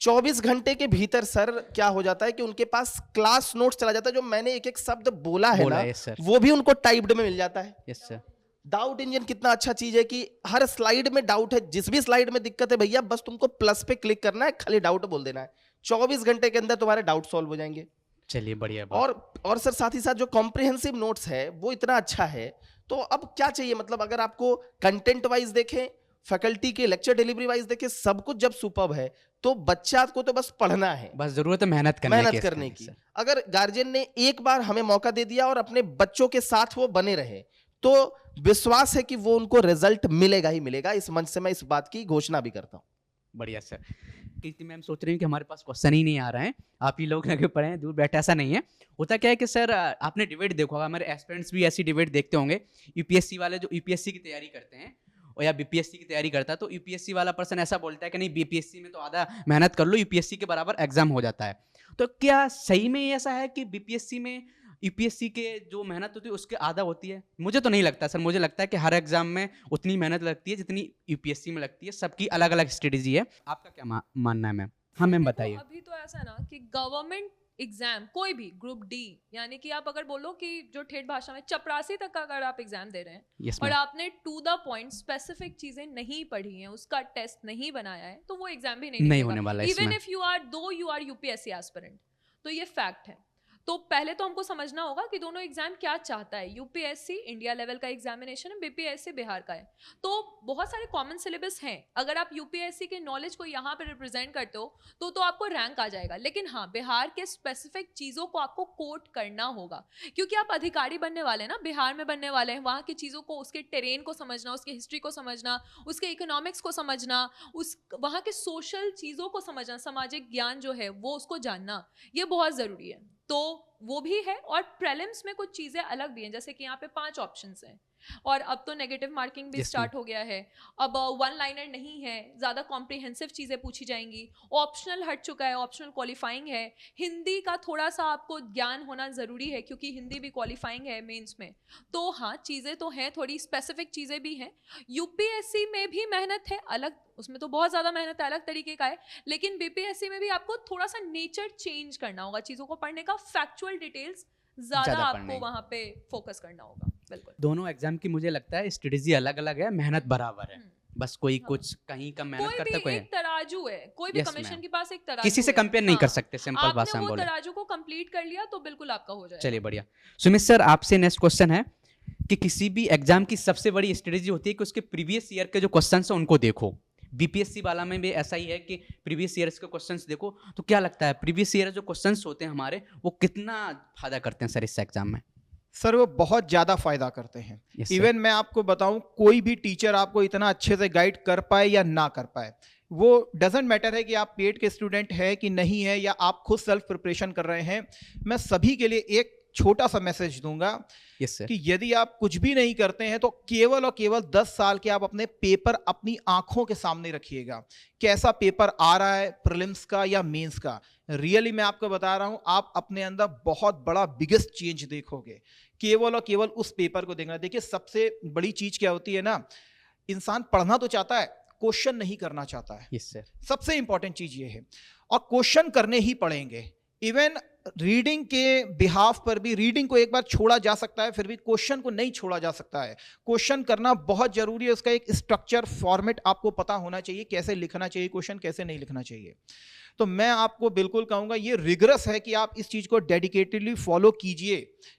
24 घंटे के भीतर सर क्या हो जाता है कि उनके पास क्लास नोट्स चला जाता है, जो मैंने एक एक शब्द बोला है ना, वो भी उनको टाइप्ड में मिल जाता है। Yes sir. डाउट इंजन कितना अच्छा चीज है कि हर स्लाइड में डाउट है, जिस भी स्लाइड में दिक्कत है भैया बस तुमको प्लस पे क्लिक करना है, खाली डाउट बोल देना है, 24 घंटे के अंदर तुम्हारे डाउट सॉल्व हो जाएंगे। चलिए बढ़िया बात। और सर साथ ही साथ जो कॉम्प्रिहेंसिव नोट्स है वो इतना अच्छा है, तो अब क्या चाहिए, मतलब अगर आपको कंटेंट वाइज देखें, फैकल्टी के लेक्चर डिलीवरी वाइज देखें, सब कुछ जब सुपर्ब है तो बच्चा को तो बस पढ़ना है, बस जरूरत है मेहनत करने की। अगर गार्जियन ने एक बार हमें मौका दे दिया और अपने बच्चों के साथ वो बने रहे तो विश्वास है कि वो उनको रिजल्ट मिलेगा ही मिलेगा। इस मंच से मैं इस बात की घोषणा भी करता हूँ। बढ़िया सर। कीर्ति मैम सोच रही हैं कि हमारे पास क्वेश्चन ही नहीं आ रहा है, आप ही लोग लगे पड़े हैं दूर बैठे, ऐसा नहीं है। होता क्या है कि सर आपने डिबेट देखा होगा, हमारे एस्पिरेंट्स भी ऐसी डिबेट देखते होंगे, यूपीएससी वाले जो यूपीएससी की तैयारी करते हैं और या बीपीएससी की तैयारी करता है, तो यूपीएससी वाला पर्सन ऐसा बोलता है कि नहीं बीपीएससी में तो आधा मेहनत कर लो, यूपीएससी के बराबर एग्जाम हो जाता है। तो क्या सही में ऐसा है कि बीपीएससी में यूपीएससी के जो मेहनत होती है उसके आधा होती है? मुझे तो नहीं लगता सर, मुझे लगता है कि हर एग्जाम में उतनी मेहनत लगती है जितनी यूपीएससी में लगती है। सबकी अलग अलग स्ट्रेटेजी है। आपका क्या मानना है मैम? हाँ मैम बताइए। अभी तो ऐसा ना कि गवर्नमेंट एग्जाम कोई भी ग्रुप डी, यानी कि आप अगर बोलो कि जो ठेठ भाषा में चपरासी तक का अगर आप एग्जाम दे रहे हैं Yes, और ma'am. आपने टू द पॉइंट स्पेसिफिक चीजें नहीं पढ़ी हैं, उसका टेस्ट नहीं बनाया है, तो वो एग्जाम भी नहीं होने वाला है इवन इसमें। If you are UPSC aspirant, तो ये फैक्ट है। तो पहले तो हमको समझना होगा कि दोनों एग्जाम क्या चाहता है। यूपीएससी इंडिया लेवल का एग्जामिनेशन है, बीपीएससी बिहार का है, तो बहुत सारे कॉमन सिलेबस हैं। अगर आप यूपीएससी के नॉलेज को यहाँ पे रिप्रेजेंट करते हो तो आपको रैंक आ जाएगा, लेकिन हाँ बिहार के स्पेसिफिक चीज़ों को आपको कोट करना होगा, क्योंकि आप अधिकारी बनने वाले हैं ना, बिहार में बनने वाले हैं। वहाँ की चीज़ों को, उसके टेरेन को समझना, उसकी हिस्ट्री को समझना, उसके इकोनॉमिक्स को समझना, उस वहाँ के सोशल चीज़ों को समझना, सामाजिक ज्ञान जो है वो उसको जानना, ये बहुत ज़रूरी है। तो वो भी है। और प्रीलिम्स में कुछ चीज़ें अलग भी हैं, जैसे कि यहाँ पे 5 ऑप्शंस हैं और अब तो नेगेटिव मार्किंग भी स्टार्ट हो गया है। अब वन लाइनर नहीं है, ज़्यादा कॉम्प्रिहेंसिव चीज़ें पूछी जाएंगी। ऑप्शनल हट चुका है, ऑप्शनल क्वालिफाइंग है। हिंदी का थोड़ा सा आपको ज्ञान होना ज़रूरी है, क्योंकि हिंदी भी क्वालिफाइंग है मेंस में। तो हाँ चीज़ें तो हैं, थोड़ी स्पेसिफिक चीज़ें भी हैं। यूपीएससी में भी मेहनत है अलग, उसमें तो बहुत ज़्यादा मेहनत है, अलग तरीके का है। लेकिन बीपीएससी में भी आपको थोड़ा सा नेचर चेंज करना होगा, चीज़ों को पढ़ने का, फैक्चुअल डिटेल्स ज़्यादा आपको वहाँ पे फोकस करना होगा। बिल्कुल, दोनों एग्जाम की मुझे लगता है स्ट्रेटेजी अलग अलग है, मेहनत बराबर है, बस कोई कुछ कहीं कम मेहनत कोई करता, भी कोई एक तराजू है, कोई भी Yes, कमीशन ma'am. के पास एक तराजू किसी से है। कंपेयर नहीं कर हाँ, सकते, सिंपल भाषा आपने में वो बोले। तराजू को कंप्लीट कर लिया तो बिल्कुल आपका हो जाएगा। चलिए बढ़िया। सुमित सर आपसे नेक्स्ट क्वेश्चन है कि किसी भी एग्जाम की सबसे बड़ी स्ट्रेटेजी होती है कि उसके प्रीवियस ईयर के जो क्वेश्चंस हैं उनको देखो। बीपीएससी वाला में भी ऐसा ही है कि प्रीवियस ईयर्स के क्वेश्चंस देखो। तो क्या लगता है प्रीवियस ईयर जो क्वेश्चंस होते हैं हमारे, वो कितना फायदा करते हैं सर इस एग्जाम में? सर वो बहुत ज़्यादा फायदा करते हैं। Yes, sir. इवन मैं आपको बताऊं, कोई भी टीचर आपको इतना अच्छे से गाइड कर पाए या ना कर पाए, वो डजेंट मैटर है कि आप पेड के स्टूडेंट है कि नहीं है, या आप खुद सेल्फ प्रिपरेशन कर रहे हैं। मैं सभी के लिए एक छोटा सा मैसेज दूंगा यस सर। कि यदि आप कुछ भी नहीं करते हैं तो केवल और केवल 10 साल के आप अपने पेपर अपनी आंखों के सामने रखिएगा। कैसा पेपर आ रहा है, प्रीलिम्स का या मेंस का, रियली मैं आपको बता रहा हूं, आप अपने अंदर बहुत बड़ा बिगेस्ट चेंज देखोगे केवल और केवल उस पेपर को देखना। देखिए सबसे बड़ी चीज क्या होती है ना, इंसान पढ़ना तो चाहता है, क्वेश्चन नहीं करना चाहता है। Yes sir. सबसे इंपॉर्टेंट चीज ये है, और क्वेश्चन करने ही पड़ेंगे। इवन रीडिंग के बिहाफ पर भी, रीडिंग को एक बार छोड़ा जा सकता है, फिर भी क्वेश्चन को नहीं छोड़ा जा सकता है। क्वेश्चन करना बहुत जरूरी है, उसका एक स्ट्रक्चर फॉर्मेट आपको पता होना चाहिए, कैसे लिखना चाहिए क्वेश्चन, कैसे नहीं लिखना चाहिए। तो मैं आपको बिल्कुल कहूँगा ये रिगरस है कि आप इस चीज़ को डेडिकेटेडली फॉलो कीजिए।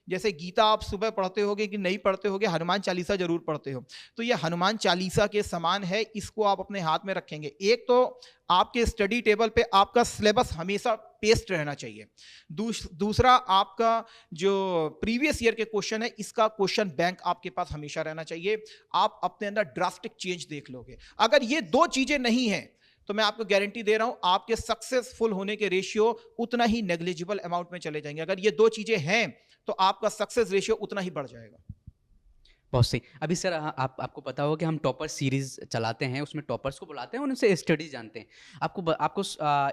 जैसे गीता आप सुबह पढ़ते होगे कि नहीं पढ़ते होगे, हनुमान चालीसा जरूर पढ़ते हो, तो ये हनुमान चालीसा के समान है, इसको आप अपने हाथ में रखेंगे। एक तो आपके स्टडी टेबल पे आपका सिलेबस हमेशा पेस्ट रहना चाहिए। दूसरा आपका जो प्रीवियस ईयर के क्वेश्चन है, इसका क्वेश्चन बैंक आपके पास हमेशा रहना चाहिए। आप अपने अंदर ड्रास्टिक चेंज देख लोगे। अगर ये 2 चीजें नहीं हैं तो मैं आपको गारंटी दे रहा हूं आपके सक्सेसफुल होने के रेशियो उतना ही नेग्लिजिबल अमाउंट में चले जाएंगे। अगर ये 2 चीजें हैं तो आपका सक्सेस रेशियो उतना ही बढ़ जाएगा। बहुत सही। अभी सर आपको पता होगा कि हम टॉपर सीरीज चलाते हैं, उसमें टॉपर्स को बुलाते हैं और उनसे स्टडी जानते हैं। आपको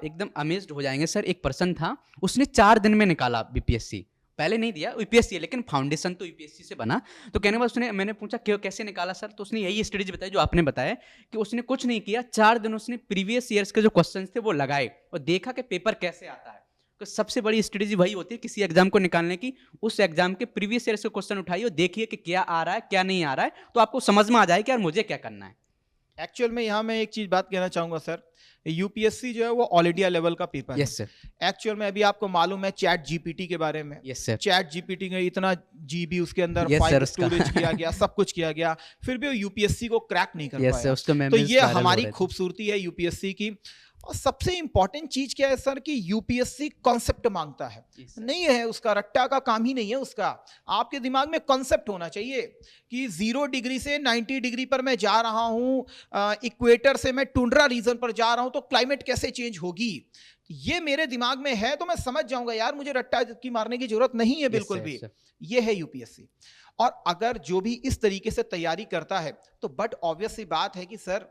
एकदम अमेज्ड हो जाएंगे सर। एक पर्सन था, उसने 4 दिन में निकाला बीपीएससी। पहले नहीं दिया यूपीएससी, लेकिन फाउंडेशन तो यूपीएससी से बना। तो कहने बाद मैंने पूछा क्यों, कैसे निकाला सर? तो उसने यही स्ट्रेटेजी बताई जो आपने बताया कि उसने कुछ नहीं किया, 4 दिन उसने प्रीवियस ईयर्स के जो क्वेश्चंस थे वो लगाए और देखा कि पेपर कैसे आता है। तो सबसे बड़ी स्ट्रेटेजी वही होती है किसी एग्जाम को निकालने की, उस एग्जाम के प्रीवियस ईयर से क्वेश्चन उठाइए और देखिए कि क्या आ रहा है क्या नहीं आ रहा है, तो आपको समझ में आ जाए कि यार मुझे क्या करना है। एक्चुअल में यहाँ मैं एक चीज बात कहना चाहूंगा सर, यूपीएससी जो है वो ऑल इंडिया लेवल का पेपर है। Yes sir. एक्चुअल में अभी आपको मालूम है चैट जीपीटी के बारे में, यस सर। चैट जीपीटी में इतना जीबी उसके अंदर Yes, फाइल sir, उसका। स्टोरेज किया गया, सब कुछ किया गया, फिर भी वो यूपीएससी को क्रैक नहीं कर यस सर, पाया। उसका तो memories ये viral हो हमारी रहे थे। खूबसूरती है यूपीएससी की। और सबसे इंपॉर्टेंट चीज क्या है सर कि यूपीएससी कॉन्सेप्ट मांगता है, Yes, sir. नहीं है उसका रट्टा का काम ही नहीं है उसका। आपके दिमाग में कॉन्सेप्ट होना चाहिए कि 0 डिग्री से 90 डिग्री पर मैं जा रहा हूं, इक्वेटर से मैं टुंड्रा रीजन पर जा रहा हूं, तो क्लाइमेट कैसे चेंज होगी, ये मेरे दिमाग में है तो मैं समझ जाऊंगा यार मुझे रट्टा की मारने की जरूरत नहीं है बिल्कुल sir, भी। sir. ये है यूपीएससी। और अगर जो भी इस तरीके से तैयारी करता है तो बट ऑब्वियस सी बात है कि सर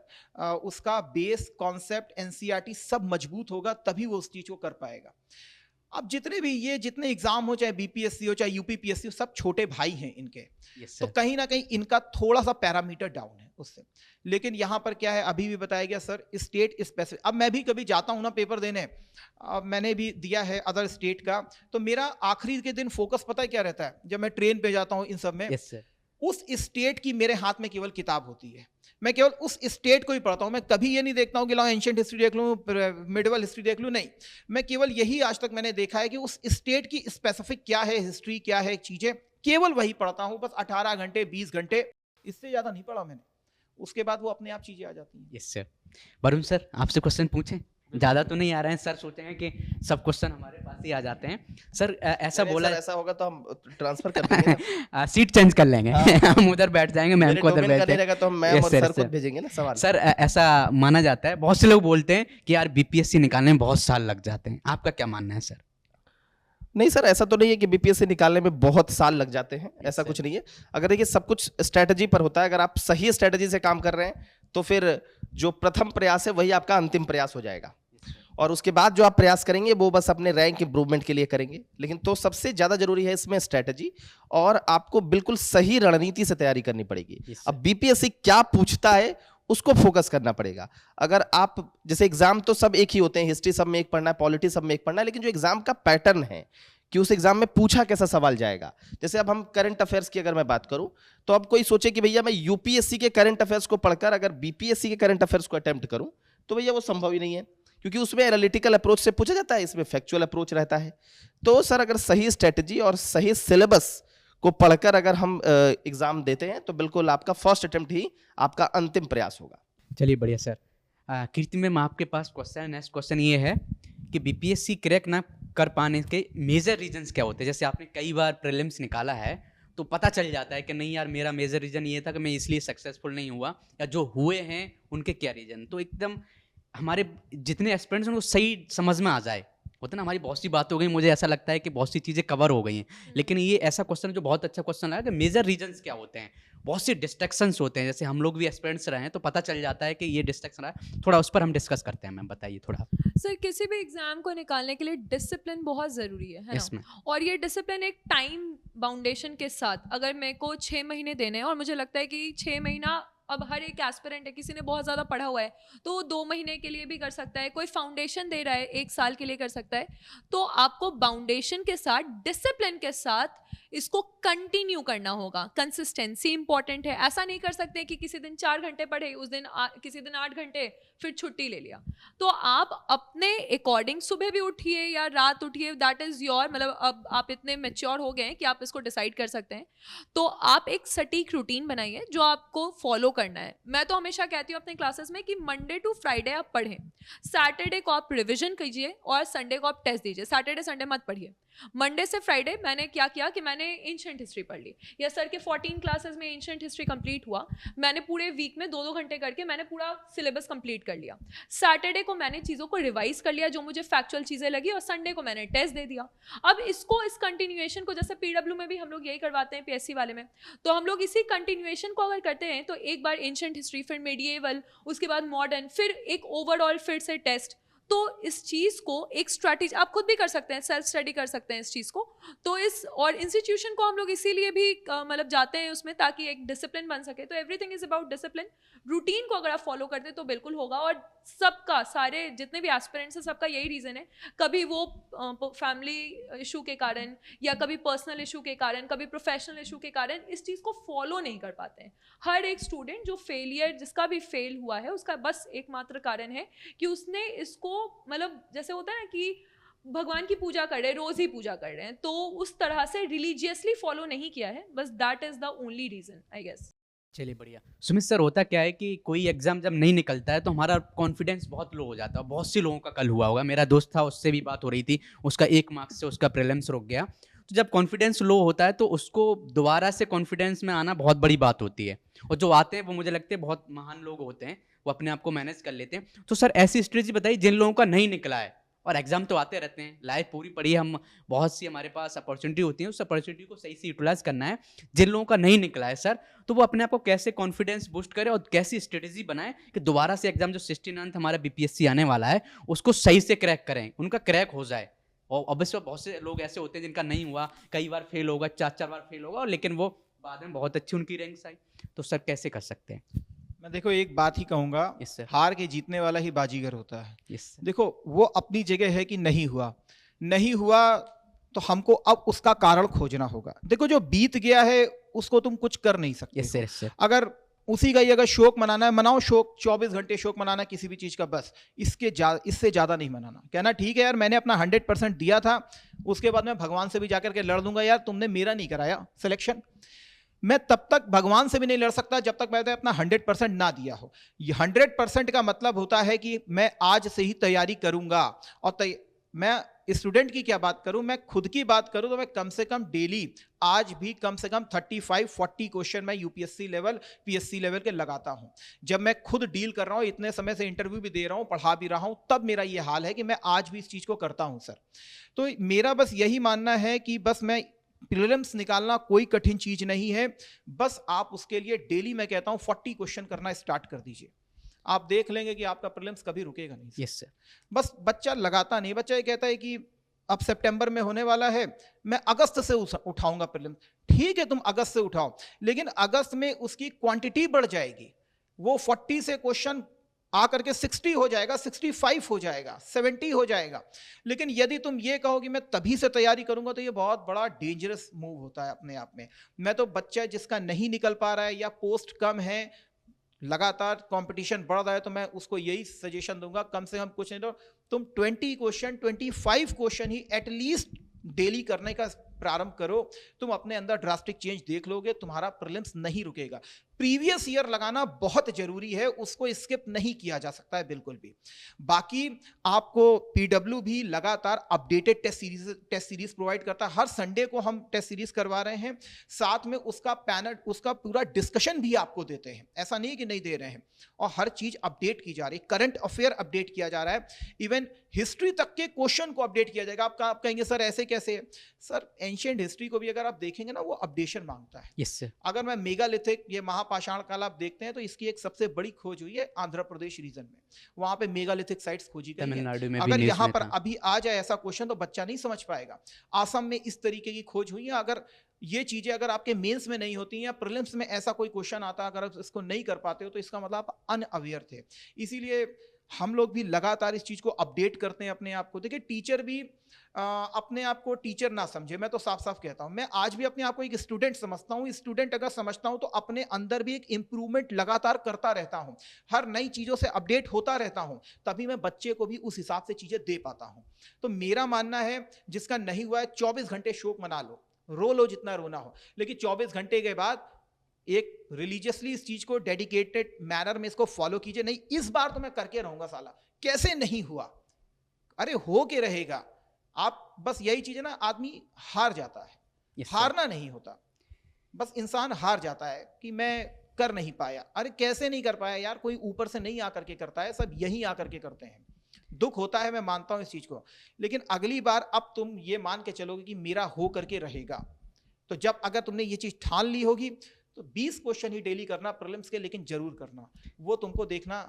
उसका बेस कॉन्सेप्ट एनसीईआरटी सब मजबूत होगा, तभी वो उस चीज को कर पाएगा। अब जितने एग्जाम हो, चाहे बीपीएससी हो चाहे यूपीपीएससी हो, सब छोटे भाई हैं इनके। Yes, तो sir. कहीं ना कहीं इनका थोड़ा सा पैरामीटर डाउन है उससे। लेकिन यहाँ पर क्या है, अभी भी बताया गया सर स्टेट स्पेसिफिक। अब मैं भी कभी जाता हूँ ना पेपर देने, मैंने भी दिया है अदर स्टेट का, तो मेरा आखिरी के दिन फोकस पता है क्या रहता है, जब मैं ट्रेन पे जाता हूँ इन सब में, Yes, sir. उस स्टेट की मेरे हाथ में केवल किताब होती है, मैं केवल उस स्टेट को ही पढ़ता हूँ। मैं कभी ये नहीं देखता हूँ कि लाओ एंशिएंट हिस्ट्री देख लूँ, मिडिवल हिस्ट्री देख लूँ, नहीं। मैं केवल यही आज तक मैंने देखा है कि उस स्टेट की स्पेसिफिक क्या है, हिस्ट्री क्या है, चीजें केवल वही पढ़ता हूँ, बस 18 घंटे 20 घंटे, इससे ज्यादा नहीं पढ़ा मैंने। उसके बाद वो अपने आप चीजें आ जाती हैं। Yes sir. वरुण सर आपसे क्वेश्चन पूछें, ज़्यादा तो नहीं आ रहे हैं सर, सोचेंगे कि सब क्वेश्चन हमारे पास ही आ जाते हैं सर। ऐसा बोला ऐसा होगा तो हम ट्रांसफर कर देंगे ना। सीट चेंज कर लेंगे हम उधर बैठ जाएंगे, मैम मेरे को उधर डोमेन का बैठ नहीं रहेगा तो हम मैम Yes, और sir, सर को sir. भेजेंगे ना सवाल। सर ऐसा माना जाता है, बहुत से लोग बोलते हैं कि यार बीपीएससी निकालने में बहुत साल लग जाते हैं, आपका क्या मानना है सर? नहीं सर, ऐसा तो नहीं है कि बीपीएससी निकालने में बहुत साल लग जाते हैं, ऐसा कुछ नहीं है। अगर देखिए सब कुछ स्ट्रेटजी पर होता है, अगर आप सही स्ट्रेटजी से काम कर रहे हैं तो फिर जो प्रथम प्रयास है वही आपका अंतिम प्रयास हो जाएगा, और उसके बाद जो आप प्रयास करेंगे वो बस अपने रैंक इंप्रूवमेंट के लिए करेंगे। लेकिन तो सबसे ज्यादा जरूरी है इसमें स्ट्रेटजी, और आपको बिल्कुल सही रणनीति से तैयारी करनी पड़ेगी। अब बीपीएससी क्या पूछता है उसको फोकस करना पड़ेगा। अगर आप जैसे एग्जाम तो सब एक ही होते हैं, हिस्ट्री सब में एक पढ़ना है, पॉलिटी सब में एक पढ़ना है, लेकिन जो एग्जाम का पैटर्न है कि उस एग्जाम में पूछा कैसा सवाल जाएगा। जैसे अब हम करंट अफेयर्स की अगर मैं बात करूं तो अब कोई सोचे कि भैया मैं यूपीएससी के करंट अफेयर्स को पढ़कर अगर बीपीएससी के करंट अफेयर्स को अटेम्प्ट करूं तो भैया वो संभव ही नहीं है, क्योंकि उसमें एनालिटिकल अप्रोच से पूछा जाता है, इसमें फैक्चुअल अप्रोच रहता है। तो सर अगर सही स्ट्रेटजी और सही सिलेबस को पढ़कर अगर हम एग्जाम देते हैं तो बिल्कुल आपका फर्स्ट अटेम्प्ट ही आपका अंतिम प्रयास होगा। चलिए बढ़िया सर। कीर्ति मैम आपके पास क्वेश्चन, नेक्स्ट क्वेश्चन ये है कि बीपीएससी क्रैक ना कर पाने के मेजर रीजंस क्या होते हैं? जैसे आपने कई बार प्रीलिम्स निकाला है तो पता चल जाता है कि नहीं यार मेरा मेजर रीजन ये था कि मैं इसलिए सक्सेसफुल नहीं हुआ, या जो हुए हैं उनके क्या रीजन, तो एकदम हमारे जितने एस्पिरेंट्स हैं उनको सही समझ में आ जाए। होता ना, हमारी बहुत सी बात हो गई, मुझे ऐसा लगता है कि बहुत सी चीज़ें कवर हो गई हैं, लेकिन ये ऐसा क्वेश्चन जो बहुत अच्छा क्वेश्चन आया कि मेजर रीजंस क्या होते हैं। बहुत से डिस्ट्रैक्शंस होते हैं, जैसे हम लोग भी एस्पिरेंट्स रहे हैं तो पता चल जाता है कि ये डिस्ट्रैक्शन है, थोड़ा उस पर हम डिस्कस करते हैं। मैम बताइए थोड़ा। सर किसी भी एग्जाम को निकालने के लिए डिसिप्लिन बहुत ज़रूरी है Yes, ना। ma'am. और ये डिसिप्लिन एक टाइम बाउंडेशन के साथ, अगर मेरे को 6 महीने देने हैं और मुझे लगता है कि 6 महीना, अब हर एक एस्पिरेंट है, किसी ने बहुत ज़्यादा पढ़ा हुआ है तो वो 2 महीने के लिए भी कर सकता है, कोई फाउंडेशन दे रहा है 1 साल के लिए कर सकता है। तो आपको बाउंडेशन के साथ, डिसिप्लिन के साथ इसको कंटिन्यू करना होगा। कंसिस्टेंसी इंपॉर्टेंट है। ऐसा नहीं कर सकते कि किसी दिन 4 घंटे पढ़े, उस दिन किसी दिन 8 घंटे, फिर छुट्टी ले लिया। तो आप अपने अकॉर्डिंग सुबह भी उठिए या रात उठिए, दैट इज़ योर, मतलब अब आप इतने मैच्योर हो गए हैं कि आप इसको डिसाइड कर सकते हैं। तो आप एक सटीक रूटीन बनाइए जो आपको फॉलो करना है। मैं तो हमेशा कहती हूँ अपने क्लासेस में कि मंडे टू फ्राइडे आप पढ़ें, सैटरडे को आप रिविजन कीजिए और संडे को आप टेस्ट दीजिए। सैटरडे संडे मत पढ़िए। मंडे से फ्राइडे मैंने क्या किया कि मैंने एंशिएंट हिस्ट्री पढ़ ली, या सर के 14 क्लासेस में एंशिएंट हिस्ट्री कंप्लीट हुआ, मैंने पूरे वीक में 2-2 घंटे करके मैंने पूरा सिलेबस कंप्लीट कर लिया। सैटरडे को मैंने चीज़ों को रिवाइज कर लिया जो मुझे फैक्चुअल चीज़ें लगी, और संडे को मैंने टेस्ट दे दिया। अब इसको, इस कंटिन्यूएशन को, जैसे पीडब्ल्यू में भी हम लोग यही करवाते हैं, पीएससी वाले में, तो हम लोग इसी कंटिन्यूएशन को अगर करते हैं तो एक बार एंशिएंट हिस्ट्री, फिर मेडिएवल, उसके बाद मॉडर्न, फिर एक ओवरऑल फिर से टेस्ट। तो इस चीज़ को एक स्ट्रैटेजी आप खुद भी कर सकते हैं, सेल्फ स्टडी कर सकते हैं इस चीज़ को, तो इस और इंस्टीट्यूशन को हम लोग इसीलिए भी मतलब जाते हैं उसमें ताकि एक डिसिप्लिन बन सके। तो everything is about discipline. Routine को अगर आप फॉलो करते हैं तो बिल्कुल होगा। और सबका, सारे जितने भी एस्पिरेंट्स हैं, सबका यही रीज़न है, कभी वो फैमिली इशू के कारण या कभी पर्सनल इशू के कारण, कभी प्रोफेशनल इशू के कारण इस चीज़ को फॉलो नहीं कर पाते हैं। हर एक स्टूडेंट जो फेलियर, जिसका भी फेल हुआ है, उसका बस एकमात्र कारण है कि उसने इसको, मतलब जैसे होता है ना कि भगवान की पूजा कर रहे हैं, रोज ही पूजा कर रहे हैं, तो उस तरह से रिलीजियसली फॉलो नहीं किया है, बस that is the only reason I guess. चलिए बढ़िया। सुमित सर, होता क्या है कि कोई एग्जाम जब नहीं निकलता है तो हमारा कॉन्फिडेंस बहुत लो हो जाता है। बहुत से लोगों का कल हुआ होगा, मेरा दोस्त था, उससे भी बात हो रही थी, उसका 1 मार्क्स से उसका प्रीलिम्स रुक गया। तो जब कॉन्फिडेंस लो होता है तो उसको दोबारा से कॉन्फिडेंस में आना बहुत बड़ी बात होती है। और जो आते हैं वो मुझे लगते हैं बहुत महान लोग होते हैं, वो अपने आप को मैनेज कर लेते हैं। तो सर ऐसी स्ट्रेटजी बताइए जिन लोगों का नहीं निकला है, और एग्जाम तो आते रहते हैं, लाइफ पूरी पड़ी है, हम बहुत सी हमारे पास अपॉर्चुनिटी होती है, उस अपॉर्चुनिटी को सही से यूटिलाइज करना है। जिन लोगों का नहीं निकला है सर, तो वो अपने आप को कैसे कॉन्फिडेंस बूस्ट करें और कैसी स्ट्रेटेजी बनाएं कि दोबारा से एग्जाम जो 69th हमारा बीपीएससी आने वाला है उसको सही से क्रैक करें, उनका क्रैक हो जाए। और ऑब्वियसली बहुत से लोग ऐसे होते हैं जिनका नहीं हुआ, कई बार फेल होगा, 4 बार फेल होगा, लेकिन वो बाद में बहुत अच्छी उनकी रैंक्स आई। तो सर कैसे कर सकते हैं? मैं देखो एक बात ही कहूंगा, Yes, sir. हार के जीतने वाला ही बाजीगर होता है। Yes sir. देखो वो अपनी जगह है कि नहीं हुआ तो हमको अब उसका कारण खोजना होगा। देखो जो बीत गया है उसको तुम कुछ कर नहीं सकते। Yes sir, yes sir. अगर उसी का ही अगर शोक मनाना है, मनाओ शोक, 24 घंटे शोक मनाना है किसी भी चीज का, बस इससे ज्यादा नहीं मनाना। कहना ठीक है यार मैंने अपना 100% दिया था, उसके बाद मैं भगवान से भी जाकर के लड़ दूंगा, यार तुमने मेरा नहीं कराया सिलेक्शन। मैं तब तक भगवान से भी नहीं लड़ सकता जब तक मैंने अपना 100% ना दिया हो। ये 100% का मतलब होता है कि मैं आज से ही तैयारी करूंगा। और मैं स्टूडेंट की क्या बात करूं, मैं खुद की बात करूं तो मैं कम से कम डेली आज भी कम से कम 35-40 क्वेश्चन मैं यूपीएससी लेवल, पीएससी लेवल के लगाता हूं। जब मैं खुद डील कर रहा हूं, इतने समय से इंटरव्यू भी दे रहा हूं, पढ़ा भी रहा हूं, तब मेरा ये हाल है कि मैं आज भी इस चीज को करता हूं सर। तो मेरा बस यही मानना है कि बस मैं प्रीलिम्स निकालना कोई कठिन चीज नहीं है, बस आप उसके लिए डेली मैं कहता हूं 40 क्वेश्चन करना स्टार्ट कर दीजिए, आप देख लेंगे कि आपका प्रीलिम्स कभी रुकेगा नहीं। Yes sir. बस बच्चा लगाता नहीं, बच्चा ये कहता है कि अब सितंबर में होने वाला है, मैं अगस्त से उठाऊंगा प्रीलिम्स। ठीक है तुम अगस्त से उठाओ, लेकिन अगस्त में उसकी क्वांटिटी बढ़ जाएगी, वो 40 से क्वेश्चन आकर के 60 हो जाएगा, 65 हो जाएगा, 70 हो जाएगा। लेकिन यदि तुम ये कहो कि मैं तभी से तैयारी करूंगा तो ये बहुत बड़ा डेंजरस मूव होता है अपने आप में। मैं तो बच्चा जिसका नहीं निकल पा रहा है या पोस्ट कम है, लगातार कंपटीशन बढ़ रहा है, तो मैं उसको यही सजेशन दूंगा, कम से कम कुछ नहीं तो तुम 20 क्वेश्चन 25 क्वेश्चन ही एटलीस्ट डेली करने का प्रारंभ करो। तुम अपने अंदर ड्रास्टिक चेंज देख लोगे, तुम्हारा प्रीलिम्स नहीं रुकेगा। प्रीवियस ईयर लगाना बहुत जरूरी है, उसको स्किप नहीं किया जा सकता है बिल्कुल भी। बाकी आपको पीडब्ल्यू भी लगातार अपडेटेड टेस्ट सीरीज प्रोवाइड करता है, हर संडे को हम टेस्ट सीरीज करवा रहे हैं, साथ में उसका पैनल, उसका पूरा डिस्कशन भी आपको देते हैं, ऐसा नहीं कि नहीं दे रहे हैं। और हर चीज अपडेट की जा रही है, करंट अफेयर अपडेट किया जा रहा है, इवन हिस्ट्री तक के क्वेश्चन को अपडेट किया जाएगा। आप कहेंगे सर ऐसे कैसे? सर एंशिएंट हिस्ट्री को भी अगर आप देखेंगे ना, वो अपडेशन मांगता है। Yes sir. अगर मैं मेगालिथिक, ये महापाषाण काल आप देखते हैं तो इसकी एक सबसे बड़ी खोज हुई है आंध्र प्रदेश रीजन में, वहां पे मेगालिथिक साइट्स खोजी गई तमिलनाडु में है। भी अगर न्यूज़ यहाँ में पर था। अभी आ जाए ऐसा क्वेश्चन तो बच्चा नहीं समझ पाएगा। आसम में इस तरीके की खोज हुई है। अगर ये चीजें अगर आपके मेंस में नहीं होती हैं या प्रीलिम्स में ऐसा कोई क्वेश्चन आता, अगर आप इसको नहीं कर पाते हो तो इसका मतलब आप अनअवेयर थे। इसीलिए हम लोग भी लगातार इस चीज को अपडेट करते हैं अपने आप को। देखिए टीचर भी अपने आप को टीचर ना समझे, मैं तो साफ साफ कहता हूं, मैं आज भी अपने आप को एक स्टूडेंट समझता हूं। स्टूडेंट अगर समझता हूं तो अपने अंदर भी एक इंप्रूवमेंट लगातार करता रहता हूं, हर नई चीजों से अपडेट होता रहता हूं, तभी मैं बच्चे को भी उस हिसाब से चीजें दे पाता हूं। तो मेरा मानना है जिसका नहीं हुआ है 24 घंटे शोक मना लो, रो लो जितना रोना हो, लेकिन 24 घंटे के बाद एक रिलीजियसली इस चीज को डेडिकेटेड मैनर में इसको फॉलो कीजिए। नहीं इस बार तो मैं करके रहूंगा साला, कैसे नहीं हुआ, अरे हो के रहेगा। आप बस यही चीज है ना, आदमी हार जाता है, Yes, sir. हारना नहीं होता, बस इंसान हार जाता है कि मैं कर नहीं पाया। अरे कैसे नहीं कर पाया यार, कोई ऊपर से नहीं आकर के करता है, सब यही आकर के करते हैं। दुख होता है, मैं मानता हूं इस चीज को, लेकिन अगली बार अब तुम ये मान के चलोगे कि मेरा हो करके रहेगा। तो जब अगर तुमने ये चीज ठान ली होगी तो 20 क्वेश्चन ही डेली करना प्रीलिम्स के, लेकिन जरूर करना। वो तुमको देखना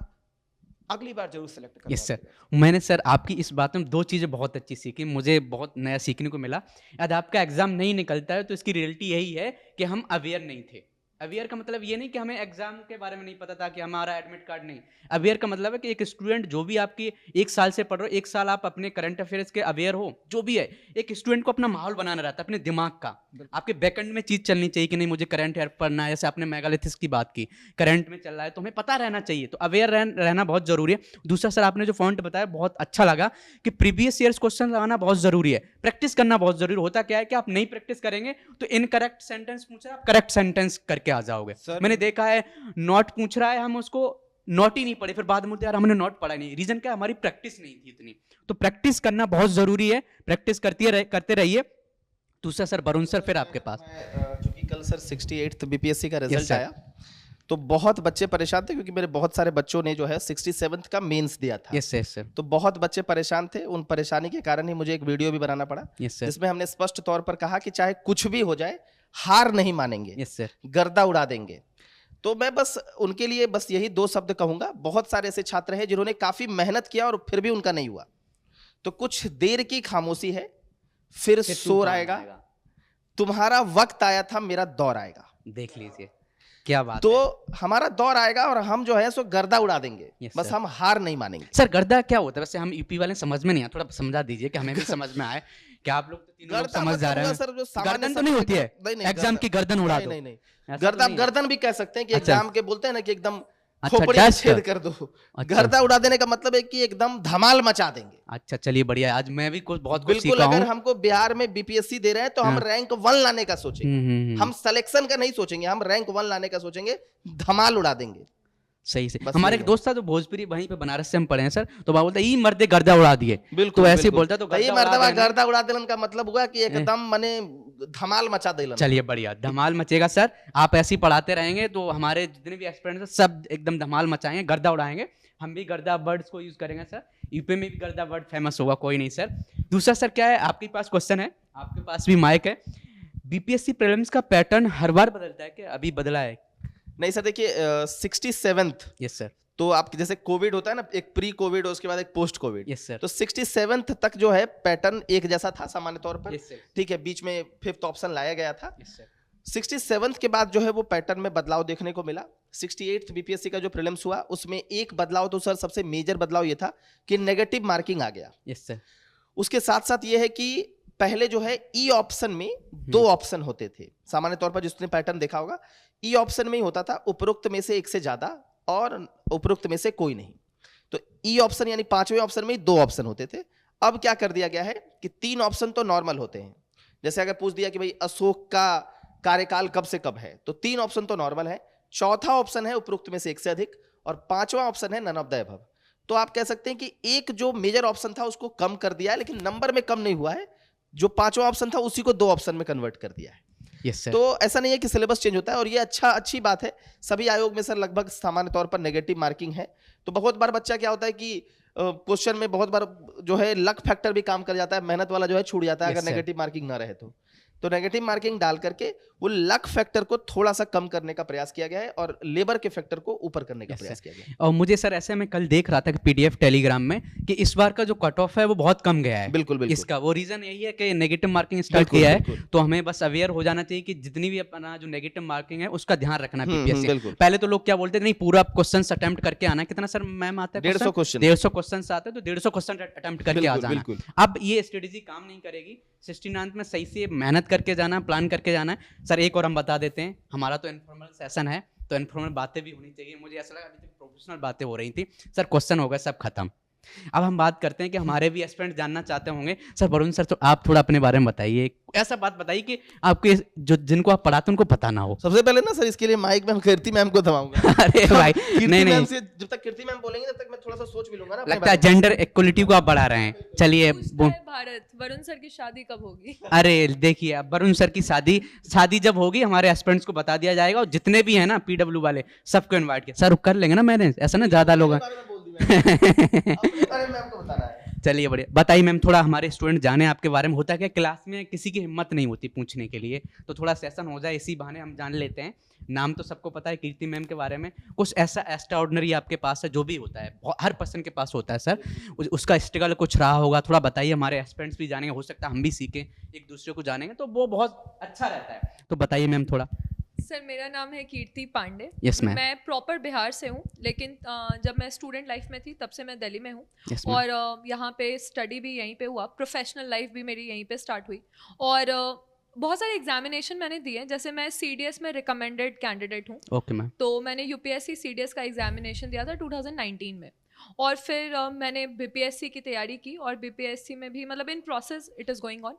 अगली बार जरूर सेलेक्ट करवा यस सर। दीजिएगा। मैंने सर आपकी इस बात में 2 चीज़ें बहुत अच्छी सीखी, मुझे बहुत नया सीखने को मिला। यदि आपका एग्ज़ाम नहीं निकलता है तो इसकी रियलिटी यही है कि हम अवेयर नहीं थे। अवेयर का मतलब ये नहीं कि हमें एग्ज़ाम के बारे में नहीं पता था कि हमारा एडमिट कार्ड नहीं। अवेयर का मतलब है कि एक स्टूडेंट जो भी आपकी 1 साल से पढ़ रहे हो, 1 साल आप अपने करंट अफेयर्स के अवेयर हो, जो भी है, एक स्टूडेंट को अपना माहौल बनाना रहता है, अपने दिमाग का। आपके बैकएंड में चीज़ चलनी चाहिए कि नहीं मुझे करंट अफेयर पढ़ना है, जैसे आपने मेगालिथिस की बात की, करंट में चल रहा है तो हमें पता रहना चाहिए, तो अवेयर रहना बहुत ज़रूरी है। दूसरा सर आपने जो पॉइंट बताया बहुत अच्छा लगा कि प्रीवियस ईयर्स क्वेश्चन लगाना बहुत ज़रूरी है, प्रैक्टिस करना बहुत ज़रूरी होता क्या है कि आप नहीं प्रैक्टिस करेंगे तो इनकरेक्ट सेंटेंस पूछ रहा है, आप करेक्ट सेंटेंस करके आ जाओगे। सर, मैंने देखा है नोट पूछ रहा है, हम उसको नोट ही नहीं पढ़े, फिर बाद में बोलते यार हमने नोट पढ़ा नहीं। रीजन क्या है, हमारी प्रैक्टिस नहीं थी इतनी। तो प्रैक्टिस करना बहुत जरूरी है, प्रैक्टिस करते रहिए। दूसरा सर वरुण सर फिर आपके पास। चूंकि कल सर 68th बीपीएससी का रिजल्ट sir. आया, तो बहुत बच्चे परेशान थे क्योंकि मेरे बहुत सारे बच्चों ने जो है 67th का मेंस दिया था। Yes sir. तो बहुत बच्चे परेशान थे, उन परेशानी के कारण ही मुझे एक वीडियो भी बनाना पड़ा, यस सर। जिसमें हमने स्पष्ट तौर पर कहा कि चाहे कुछ भी हो जाए, हार नहीं मानेंगे, यस सर। गर्दा उड़ा देंगे। तो मैं बस उनके लिए बस यही 2 शब्द कहूंगा। बहुत सारे ऐसे छात्र हैं जिन्होंने काफी मेहनत किया और फिर भी उनका नहीं हुआ। तो कुछ देर की खामोशी है, फिर शोर आएगा। तुम्हारा वक्त आया था, मेरा दौर आएगा। देख लीजिए क्या बात तो है। हमारा दौर आएगा और हम जो है सो गर्दा उड़ा देंगे। Yes, बस sir. हम हार नहीं मानेंगे। सर गर्दा क्या होता है वैसे, हम यूपी वाले समझ में नहीं आया, थोड़ा समझा दीजिए कि हमें भी समझ में आए। क्या आप लोग तो तीनों लोग गर्दा समझ जा मतलब रहे हुआ हैं? सर जो सामान्य गर्दन तो शब्द नहीं है, होती है, नहीं, एग्जाम की गर्दन उड़ा दो। नहीं, नहीं, ऐसा तो गर्दा नहीं है। गर्दन भी कह सकते हैं कि अच्छा। एग्जाम के बोलते हैं ना कि एकदम अच्छा, खोपड़ी dust। छेद कर दो। अच्छा। गर्दा उड़ा देने का मतलब है कि एकदम धमाल मचा देंगे। अच्छा चलिए बढ़िया, आज मैं भी कुछ बहुत कुछ बिल्कुल, सीखा अगर हूँ। हमको बिहार में बीपीएससी दे रहे हैं तो हम हाँ। रैंक 1 लाने का सोचेंगे। हम सिलेक्शन का नहीं सोचेंगे, हम रैंक 1 लाने का सोचेंगे, धमाल उड़ा देंगे। सही से। बस हमारे यही एक है। दोस्त था जो भोजपुरी वहीं पे बनारस से हम पढ़े हैं सर, तो बाबा बोलता ये मर्दे गर्दा उड़ा दिए। बिल्कुल, तो ऐसे ही बिल्कुल। बोलता तो तो ये गर्दा उड़ा मर्दबा देना। गर्दा उड़ा देलन का मतलब हुआ कि एकदम मने धमाल मचा देलन। चलिए बढ़िया, धमाल मचेगा सर। आप ऐसे ही पढ़ाते रहेंगे तो हमारे जितने भी एक्सपेरिमेंट हैं सब एकदम धमाल मचाएंगे, गर्दा उड़ाएंगे। हम भी गर्दा वर्ड्स को यूज करेंगे सर, यूपी में भी गर्दा वर्ड फेमस होगा, कोई नहीं सर। दूसरा सर क्या है, आपके पास क्वेश्चन है, आपके पास भी माइक है। बीपीएससी प्रीलिम्स का पैटर्न हर बार बदलता है क्या, अभी बदला है? नहीं सर, देखिए 67th यस सर। तो आपके जैसे कोविड होता है ना, एक प्री कोविड और उसके बाद एक पोस्ट कोविड। Yes sir. तो 67th तक जो है पैटर्न एक जैसा था सामान्य तौर पर। Yes sir. ठीक है, बीच में 5th ऑप्शन लाया गया था। Yes sir. 67th के बाद जो है वो पैटर्न में बदलाव देखने को मिला। 68th बीपीएससी का जो प्रीलिम्स हुआ उसमें एक बदलाव, तो सर सबसे मेजर बदलाव ये था कि नेगेटिव मार्किंग आ गया। Yes sir. उसके साथ साथ ये है कि पहले जो है ई ऑप्शन में 2 ऑप्शन होते थे। सामान्य तौर पर जिसने पैटर्न देखा होगा, ई ऑप्शन में ही होता था उपरोक्त में से एक से ज्यादा और उपरोक्त में से कोई नहीं। तो ई ऑप्शन यानी 5वें ऑप्शन में ही 2 ऑप्शन होते थे। अब क्या कर दिया गया है कि 3 ऑप्शन तो नॉर्मल होते हैं। जैसे अगर पूछ दिया कि भाई अशोक का कार्यकाल कब से कब है, तो 3 ऑप्शन तो नॉर्मल है, चौथा ऑप्शन है उपरोक्त में से एक से अधिक, और 5वां ऑप्शन है नन ऑफ द अबव। तो आप कह सकते हैं कि एक जो मेजर ऑप्शन था उसको कम कर दिया है, लेकिन नंबर में कम नहीं हुआ है। जो 5वां ऑप्शन था उसी को 2 ऑप्शन में कन्वर्ट कर दिया है। Yes sir. तो ऐसा नहीं है कि सिलेबस चेंज होता है, और ये अच्छी बात है। सभी आयोग में सर लगभग सामान्य तौर पर नेगेटिव मार्किंग है। तो बहुत बार बच्चा क्या होता है कि क्वेश्चन में बहुत बार जो है लक फैक्टर भी काम कर जाता है, मेहनत वाला जो है छूट जाता है Yes, अगर sir. नेगेटिव मार्किंग ना रहे तो नेगेटिव मार्किंग डाल करके वो लक फैक्टर को थोड़ा सा कम करने का प्रयास किया गया है और लेबर के फैक्टर को ऊपर करने का Yes, प्रयास sir. किया गया है। और मुझे सर ऐसे मैं कल देख रहा था कि पीडीएफ टेलीग्राम में कि इस बार का जो कट ऑफ है वो बहुत कम गया है। बिल्कुल बिल्कुल इसका वो रीजन यही है कि नेगेटिव मार्किंग स्टार्ट बिल्कुल, किया है। बिल्कुल। तो हमें बस अवेयर हो जाना चाहिए कि जितनी भी अपना जो नेगेटिव मार्किंग है उसका ध्यान रखना है बीपीएससी। बिल्कुल। पहले तो लोग क्या बोलते थे नहीं पूरा क्वेश्चन अटेम्प्ट करके आना है। कितना सर मैम आता है? 150 क्वेश्चन 150 क्वेश्चन आते हैं तो 150 क्वेश्चन अटेम्प्ट करके आ बिल्कुल, जाना। बिल्कुल। अब ये स्ट्रेटेजी काम नहीं करेगी। 69 में सही से मेहनत करके जाना, प्लान करके जाना है। सर एक और हम बता देते हैं, हमारा तो इनफॉर्मल सेशन है तो इनफॉर्मल बातें भी होनी चाहिए। मुझे ऐसा लगा अभी प्रोफेशनल बातें हो रही थी। सर क्वेश्चन हो गए सब खत्म। अब हम बात करते हैं कि हमारे भी एस्पिरेंट जानना चाहते होंगे। सर वरुण सर, तो आप थोड़ा अपने बारे में बताइए, ऐसा बात बताइए कि आपके जो जिनको आप पढ़ाते हैं उनको पता ना हो। सबसे पहले ना सर इसके लिए माइक में हम कीर्ति मैम को दबाऊंगा। अरे भाई कीर्ति नहीं मैम नहीं, से जब तक कीर्ति मैम बोलेंगे तब तक मैं थोड़ा सा सोच भी लूंगा ना अपने लगता है बारे में। जेंडर इक्वलिटी को आप बढ़ा रहे हैं। चलिए पूछता है भारत, वरुण सर की शादी कब होगी? अरे देखिए अब वरुण सर की शादी जब होगी हमारे एस्पिरेंट्स को बता दिया जाएगा, और जितने भी हैं ना पीडब्ल्यू वाले सबको इनवाइट किया। सर कर लेंगे ना मैंने, ऐसा ना ज्यादा लोग हैं। अपने बारे में बोल दी मैंने। अपने बारे में आपको बताना है। चलिए बढ़िया, बताइए मैम, थोड़ा हमारे स्टूडेंट जाने आपके बारे में। होता क्या क्लास में किसी की हिम्मत नहीं होती पूछने के लिए, तो थोड़ा सेशन हो जाए इसी बहाने हम जान लेते हैं। नाम तो सबको पता है कीर्ति मैम के बारे में, कुछ ऐसा एक्स्ट्रा ऑर्डिनरी आपके पास है जो भी होता है, हर पर्सन के पास होता है सर, उसका स्ट्रगल कुछ रहा होगा, थोड़ा बताइए, हमारे एस्पिरेंट्स भी जानेंगे, हो सकता है हम भी सीखें, एक दूसरे को जानेंगे तो वो बहुत अच्छा रहता है। तो बताइए मैम थोड़ा। सर मेरा नाम है कीर्ति पांडे। Yes, ma'am. मैं प्रॉपर बिहार से हूँ, लेकिन जब मैं स्टूडेंट लाइफ में थी तब से मैं दिल्ली में हूँ। Yes, ma'am. और यहाँ पे स्टडी भी यहीं पे हुआ, प्रोफेशनल लाइफ भी मेरी यहीं पे स्टार्ट हुई। और बहुत सारे एग्जामिनेशन मैंने दिए, जैसे मैं CDS में रिकमेंडेड कैंडिडेट हूँ। Okay ma'am. तो मैंने UPSC CDS का एग्जामिनेशन दिया था 2019 में, और फिर मैंने BPSC की तैयारी की, और BPSC में भी मतलब in process it is going on.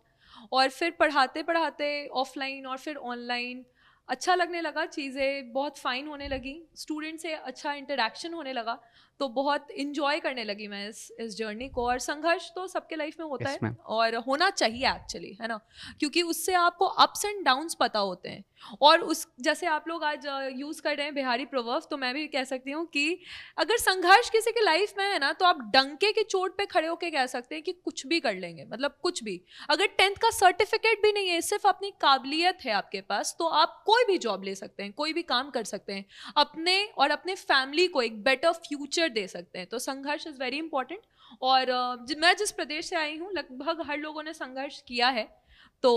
और फिर पढ़ाते पढ़ाते ऑफलाइन और फिर ऑनलाइन अच्छा लगने लगा, चीज़ें बहुत फ़ाइन होने लगी, स्टूडेंट से अच्छा इंटरेक्शन होने लगा, तो बहुत इन्जॉय करने लगी मैं इस जर्नी को। और संघर्ष तो सबके लाइफ में होता Yes, है ma'am. और होना चाहिए एक्चुअली, है ना, क्योंकि उससे आपको अप्स एंड डाउन्स पता होते हैं। और उस जैसे आप लोग आज यूज़ कर रहे हैं बिहारी प्रोवर्ब, तो मैं भी कह सकती हूँ कि अगर संघर्ष किसी के लाइफ में है ना, तो आप डंके की चोट पे खड़े होकर कह सकते हैं कि कुछ भी कर लेंगे, मतलब कुछ भी। अगर 10th का सर्टिफिकेट भी नहीं है, सिर्फ अपनी काबिलियत है आपके पास, तो आप कोई भी जॉब ले सकते हैं, कोई भी काम कर सकते हैं, अपने और अपने फैमिली को एक बेटर फ्यूचर दे सकते हैं। तो संघर्ष इज़ वेरी इंपॉर्टेंट। और मैं जिस प्रदेश से आई हूँ, लगभग हर लोगों ने संघर्ष किया है, तो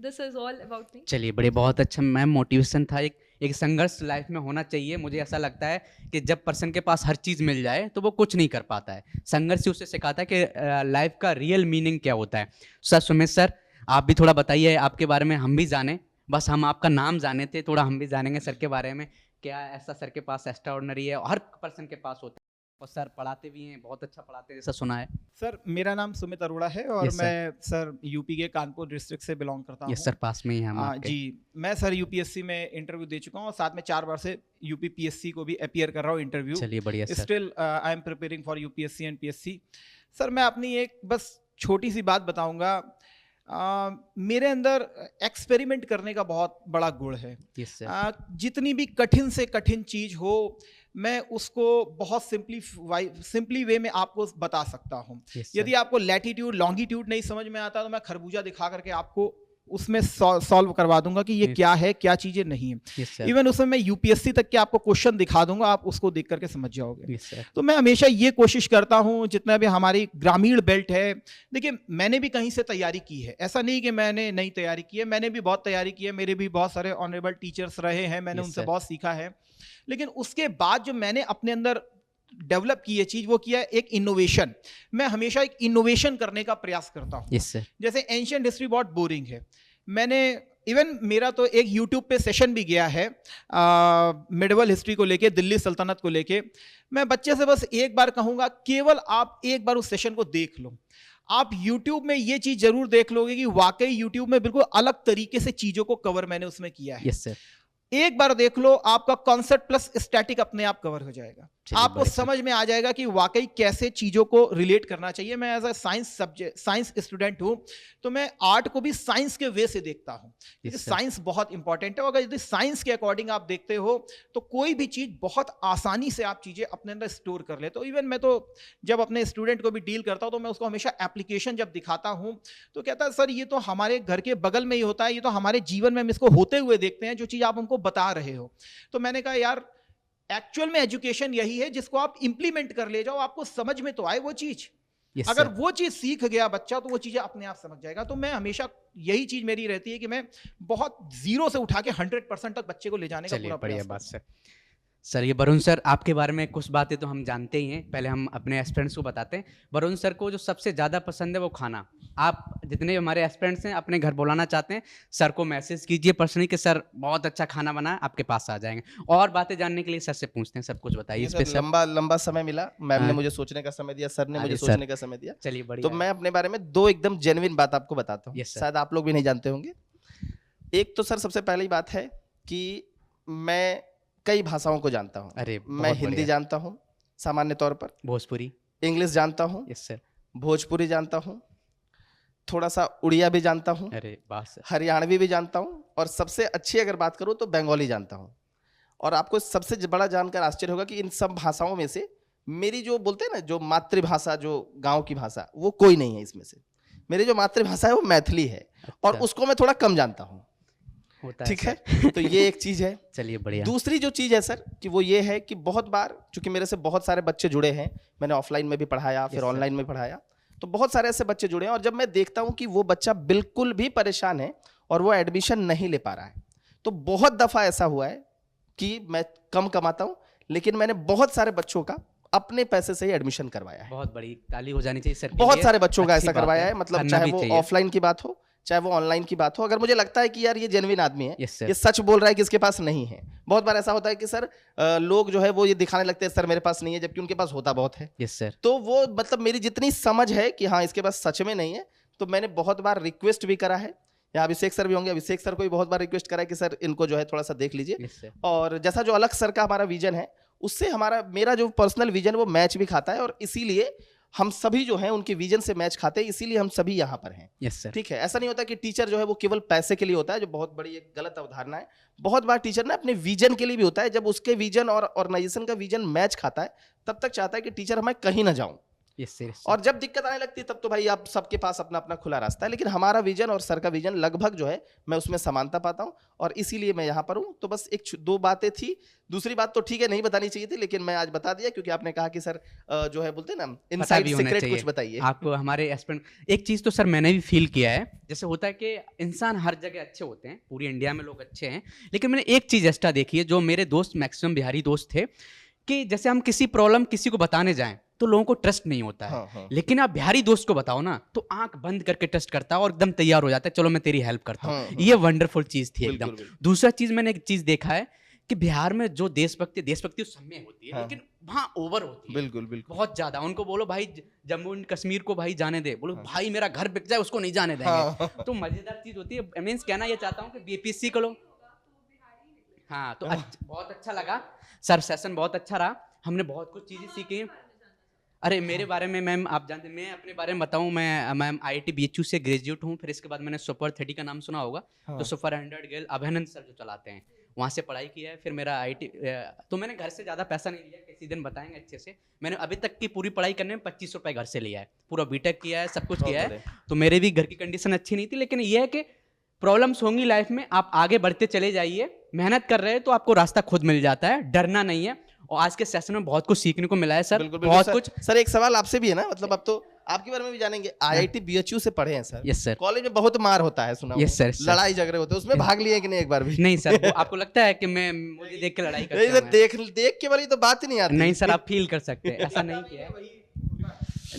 this is all about me. चलिए बड़े बहुत अच्छा मैम, मोटिवेशन था, एक संघर्ष लाइफ में होना चाहिए। मुझे ऐसा लगता है कि जब पर्सन के पास हर चीज़ मिल जाए तो वो कुछ नहीं कर पाता है, संघर्ष ही उसे सिखाता है कि लाइफ का रियल मीनिंग क्या होता है। सर सुमित सर, आप भी थोड़ा बताइए आपके बारे में, हम भी जाने, बस हम आपका नाम जाने थे, थोड़ा हम भी जानेंगे सर के बारे में, क्या ऐसा सर के पास एक्स्ट्रा ऑर्डिनरी है, हर पर्सन के पास होता है, और सर पढ़ाते भी हैं, बहुत अच्छा पढ़ाते हैं जैसा सुना है। सर मेरा नाम सुमित अरोड़ा है, और Yes, sir. मैं सर यूपी के कानपुर डिस्ट्रिक्ट से बिलोंग करता हूँ। यस सर, पास में ही है हम आपके। जी, मैं सर UPSC में इंटरव्यू दे चुका हूँ, और साथ में 4 बार से UPPSC को भी अपीयर कर रहा हूँ इंटरव्यू। चलिए बढ़िया sir. Still I am preparing for UPSC and PSC। Sir मैं अपनी एक बस छोटी सी बात बताऊंगा। मेरे अंदर एक्सपेरिमेंट करने का बहुत बड़ा गुण है। Yes sir. जितनी भी कठिन से कठिन चीज हो, मैं उसको बहुत सिंपली वे में आपको बता सकता हूँ। Yes, यदि आपको लैटिट्यूड लॉन्गिट्यूड नहीं समझ में आता, तो मैं खरबूजा दिखा करके आपको उसमें सॉल्व करवा दूंगा कि ये Yes. क्या है, क्या चीजें नहीं है। Yes sir. इवन उसमें मैं UPSC तक के आपको क्वेश्चन दिखा दूंगा, आप उसको देख करके समझ जाओगे। Yes sir. तो मैं हमेशा ये कोशिश करता हूँ, जितना भी हमारी ग्रामीण बेल्ट है, देखिए मैंने भी कहीं से तैयारी की है, ऐसा नहीं कि मैंने नई तैयारी की है, मैंने भी बहुत तैयारी की है, मेरे भी बहुत सारे ऑनरेबल टीचर्स रहे हैं, मैंने Yes, उनसे sir. बहुत सीखा है। लेकिन उसके बाद जो मैंने अपने अंदर डेवलप की है चीज, वो किया है एक इनोवेशन। मैं हमेशा एक इनोवेशन करने का प्रयास करता हूँ। Yes sir. जैसे एंशिएंट हिस्ट्री बहुत बोरिंग है, मैंने इवन मेरा तो एक यूट्यूब पे सेशन भी गया है मिडिवल हिस्ट्री को लेके, दिल्ली सल्तनत को लेके। मैं बच्चे से बस एक बार कहूँगा, केवल आप एक बार उस सेशन को देख लो। आप YouTube में ये चीज़ जरूर देख लोगे कि वाकई YouTube में बिल्कुल अलग तरीके से चीज़ों को कवर मैंने उसमें किया है। Yes sir. एक बार देख लो, आपका कॉन्सेप्ट प्लस स्टैटिक अपने आप कवर हो जाएगा। चलिए, आपको बढ़िया। समझ में आ जाएगा कि वाकई कैसे चीजों को रिलेट करना चाहिए। मैं एज अ साइंस स्टूडेंट हूं, तो मैं आर्ट को भी साइंस के वे से देखता हूं, क्योंकि Yes, sir. साइंस बहुत इंपॉर्टेंट है। अगर यदि साइंस के अकॉर्डिंग आप देखते हो, तो कोई भी चीज बहुत आसानी से आप चीजें अपने अंदर स्टोर कर लेते हो। इवन मैं तो जब अपने स्टूडेंट को भी डील करता हूं, तो मैं उसको हमेशा एप्लीकेशन जब दिखाता हूं, तो कहता है सर ये तो हमारे घर के बगल में ही होता है, ये तो हमारे जीवन में हम इसको होते हुए देखते हैं, जो चीज आप हमको बता रहे हो। तो मैंने कहा यार, एक्चुअल में एजुकेशन यही है, जिसको आप इंप्लीमेंट कर ले जाओ, आपको समझ में तो आए वो चीज। Yes, अगर sir. वो चीज सीख गया बच्चा, तो वो चीजें अपने आप समझ जाएगा। तो मैं हमेशा यही चीज मेरी रहती है कि मैं बहुत 0 से उठा के 100% तक बच्चे को ले जाने का चलिए पूरा बढ़िया प्रयास बात करता हूं। सर। सर ये वरुण सर, आपके बारे में कुछ बातें तो हम जानते ही हैं, पहले हम अपने एस्पिरेंट्स को बताते हैं। वरुण सर को जो सबसे ज़्यादा पसंद है वो खाना। आप जितने हमारे एस्पिरेंट्स हैं अपने घर बुलाना चाहते हैं, सर को मैसेज कीजिए पर्सनली कि सर बहुत अच्छा खाना बना है, आपके पास आ जाएंगे। और बातें जानने के लिए सर से पूछते हैं, सब कुछ बताइए इस पे सर, सर। लंबा समय मिला, मैम ने हाँ। मुझे सोचने का समय दिया, सर ने अरे मुझे सर। सोचने का समय दिया। चलिए बढ़िया तो है। मैं अपने बारे में 2 एकदम जेन्युइन बात आपको बताता हूँ, Yes, sir. शायद आप लोग भी नहीं जानते होंगे। एक तो सर सबसे पहली बात है कि मैं कई भाषाओं को जानता हूँ। अरे मैं बहुत हिंदी बढ़िया। जानता हूँ सामान्य तौर पर, भोजपुरी। इंग्लिश जानता हूँ, यस सर। भोजपुरी जानता हूँ, थोड़ा सा उड़िया भी जानता हूँ, अरे वाह सर। हरियाणवी भी जानता हूँ, और सबसे अच्छी अगर बात करूँ तो बंगाली जानता हूँ। और आपको सबसे बड़ा जानकर आश्चर्य होगा कि इन सब भाषाओं में से मेरी जो बोलते हैं ना जो मातृभाषा, जो गांव की भाषा, वो कोई नहीं है इसमें से। मेरी जो मातृभाषा है वो मैथिली है, और अच्छा। उसको मैं थोड़ा कम जानता हूँ। होता ठीक सर। है, तो ये एक चीज है। चलिए बढ़िया। दूसरी जो चीज है सर कि वो ये है कि बहुत बार चूंकि मेरे से बहुत सारे बच्चे जुड़े हैं, मैंने ऑफलाइन में भी पढ़ाया, फिर Yes, sir. ऑनलाइन में पढ़ाया, तो बहुत सारे ऐसे बच्चे जुड़े हैं, और जब मैं देखता हूं कि वो बच्चा बिल्कुल भी परेशान है और वो एडमिशन नहीं ले पा रहा है, तो बहुत दफा ऐसा हुआ है कि मैं कम कमाता हूं, लेकिन मैंने बहुत सारे बच्चों का अपने पैसे से ही एडमिशन करवाया है। बहुत बड़ी ताली हो जानी चाहिए सर के बहुत लिए। सारे बच्चों का अच्छी ऐसा बात करवाया है, मतलब करना चाहे भी वो चाहिए। ऑफलाइन की बात हो चाहे वो ऑनलाइन की बात हो, अगर मुझे लगता है कि यार ये जेन्युइन आदमी है, Yes, sir. ये सच बोल रहा है कि इसके पास नहीं है। बहुत बार ऐसा होता है कि सर लोग जो है वो ये दिखाने लगते हैं सर मेरे पास नहीं है, जबकि उनके पास होता बहुत है। Yes sir. तो वो मतलब मेरी जितनी समझ है कि हाँ इसके पास सच में नहीं है, तो मैंने बहुत बार रिक्वेस्ट भी करा है, या अभिषेक सर भी होंगे, अभिषेक सर को भी बहुत बार रिक्वेस्ट करा है कि सर इनको जो है थोड़ा सा देख लीजिए। Yes sir. और जैसा जो अलग सर का हमारा विजन है, उससे मेरा जो पर्सनल विजन वो मैच भी खाता है, और इसीलिए हम सभी जो हैं उनके विजन से मैच खाते हैं, इसीलिए हम सभी यहाँ पर हैं। Yes sir. ठीक है, ऐसा नहीं होता कि टीचर जो है वो केवल पैसे के लिए होता है, जो बहुत बड़ी एक गलत अवधारणा है। बहुत बार टीचर ना अपने विजन के लिए भी होता है, जब उसके विजन और ऑर्गेनाइजेशन का विजन मैच खाता है, तब तक चाहता है कि टीचर मैं कहीं ना जाऊं। Yes sir. और जब दिक्कत आने लगती है तब तो भाई आप सबके पास अपना अपना खुला रास्ता है, लेकिन हमारा विजन और सर का विजन लगभग जो है मैं उसमें समानता पाता हूं, और इसीलिए मैं यहाँ पर हूँ। तो बस दो बातें थी, दूसरी बात तो ठीक है नहीं बतानी चाहिए थी, लेकिन मैं आज बता दिया क्योंकि आपने कहा कि सर जो है बोलते हैं ना इनसाइड भी होना सीक्रेट चाहिए। कुछ बताइए। आपको हमारे एस्पिरेंट एक चीज़ तो सर मैंने भी फील किया है, जैसे होता है कि इंसान हर जगह अच्छे होते हैं, पूरी इंडिया में लोग अच्छे हैं, लेकिन मैंने एक चीज़ एक्स्ट्रा देखी है, जो मेरे दोस्त मैक्सिमम बिहारी दोस्त थे, कि जैसे हम किसी प्रॉब्लम किसी को बताने जाएं तो लोगों को ट्रस्ट नहीं होता है। हाँ, हाँ। लेकिन आप बिहारी दोस्त को बताओ ना तो आंख बंद करके ट्रस्ट करता है और एकदम तैयार हो जाता है, चलो मैं तेरी हेल्प करता हूँ। हाँ, हाँ। ये वंडरफुल चीज़ थी बिल्कुल, एकदम। बिल्कुल। दूसरा चीज़ मैंने एक चीज़ देखा है कि बिहार में जो देशभक्ति उस समय होती है, हाँ। लेकिन वहाँ ओवर होती है बिल्कुल बिल्कुल। बहुत ज्यादा। उनको बोलो भाई जम्मू एंड कश्मीर को भाई जाने दे, बोलो हाँ। भाई मेरा घर बिक जाए उसको नहीं जाने देंगे। हाँ। तो मजेदार चीज होती है। मीन्स कहना ये चाहता हूँ कि बीपीएससी को लो। हाँ तो बहुत अच्छा लगा सर, सेशन बहुत अच्छा रहा, हमने बहुत कुछ चीजें सीखी। अरे मेरे बारे में मैम आप जानते हैं, मैं अपने बारे में बताऊं, मैं मैम IIT BHU से ग्रेजुएट हूं, फिर इसके बाद मैंने सुपर 30 का नाम सुना होगा। हाँ। तो सुपर 100 गर्ल अभिनंदन सर जो चलाते हैं वहाँ से पढ़ाई की है। फिर मेरा IT तो मैंने घर से ज़्यादा पैसा नहीं लिया, किसी दिन बताएंगे अच्छे से। मैंने अभी तक की पूरी पढ़ाई करने में 25 रुपये घर से लिया है, पूरा बीटेक किया है, सब कुछ बहुत किया है। बढ़िया। तो मेरे भी घर की कंडीशन अच्छी नहीं थी, लेकिन ये है कि प्रॉब्लम्स होंगी लाइफ में, आप आगे बढ़ते चले जाइए, मेहनत कर रहे हैं तो आपको रास्ता खुद मिल जाता है, डरना नहीं है। और आज के सेशन में बहुत कुछ सीखने को मिला है सर, बिल्कुल, बिल्कुल बहुत सर। कुछ। सर एक सवाल आपसे भी है ना, मतलब अब तो आपके बारे में भी जानेंगे। IIT BHU से पढ़े हैं सर? Yes sir. कॉलेज में बहुत मार होता है सुना Yes, हूं। sir, sir. लड़ाई झगड़े होते हैं, उसमें भाग लिए कि नहीं एक बार भी? नहीं सर, वो आपको लगता है कि मैं मुझे देख के लड़ाई करता नहीं सर, हूं? देख के वाली तो बात ही नहीं आती। नहीं सर, आप फील कर सकते हैं, ऐसा नहीं किया है।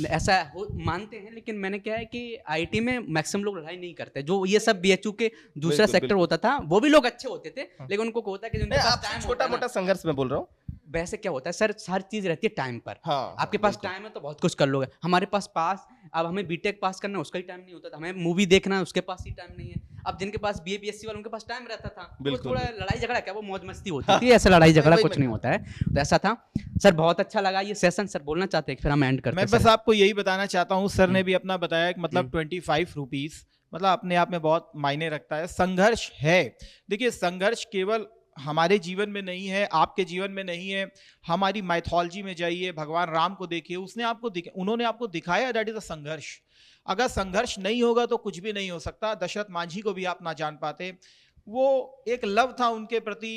ऐसा मानते हैं, लेकिन मैंने क्या है कि IIT में मैक्सिमम लोग लड़ाई नहीं करते। जो ये सब BHU के दूसरा बिल्कुल, सेक्टर बिल्कुल। होता था, वो भी लोग अच्छे होते थे, लेकिन उनको होता है कि जिनके नहीं, पास आपसे टाइम छोटा मोटा संघर्ष में बोल रहा हूँ। वैसे क्या होता है सर, हर चीज रहती है टाइम पर। हाँ, आपके पास टाइम है तो बहुत कुछ कर लोगे। हमारे पास अब हमें बीटेक पास करना है, उसका ही टाइम नहीं होता था, हमें मूवी देखना है, उसके पास ही टाइम नहीं है। अब जिनके पास BA BSc वाले उनके पास टाइम रहता था, वो बिल्कुल, थोड़ा लड़ाई झगड़ा क्या, वो मौज मस्ती होती थी, ऐसा लड़ाई झगड़ा वही कुछ नहीं होता है। तो ऐसा था सर, बहुत अच्छा लगा ये सेशन। सर बोलना चाहते हैं फिर हम एंड करते मैं हैं बस सर। आपको यही बताना चाहता हूँ, सर ने भी अपना बताया कि मतलब 25 रुपीस मतलब अपने आप में बहुत मायने रखता है। संघर्ष है, देखिए संघर्ष केवल हमारे जीवन में नहीं है, आपके जीवन में नहीं है। हमारी माइथोलॉजी में जाइए, भगवान राम को देखिए, उन्होंने आपको दिखाया दैट इज अ संघर्ष। अगर संघर्ष नहीं होगा तो कुछ भी नहीं हो सकता। दशरथ मांझी को भी आप ना जान पाते। वो एक लव था उनके प्रति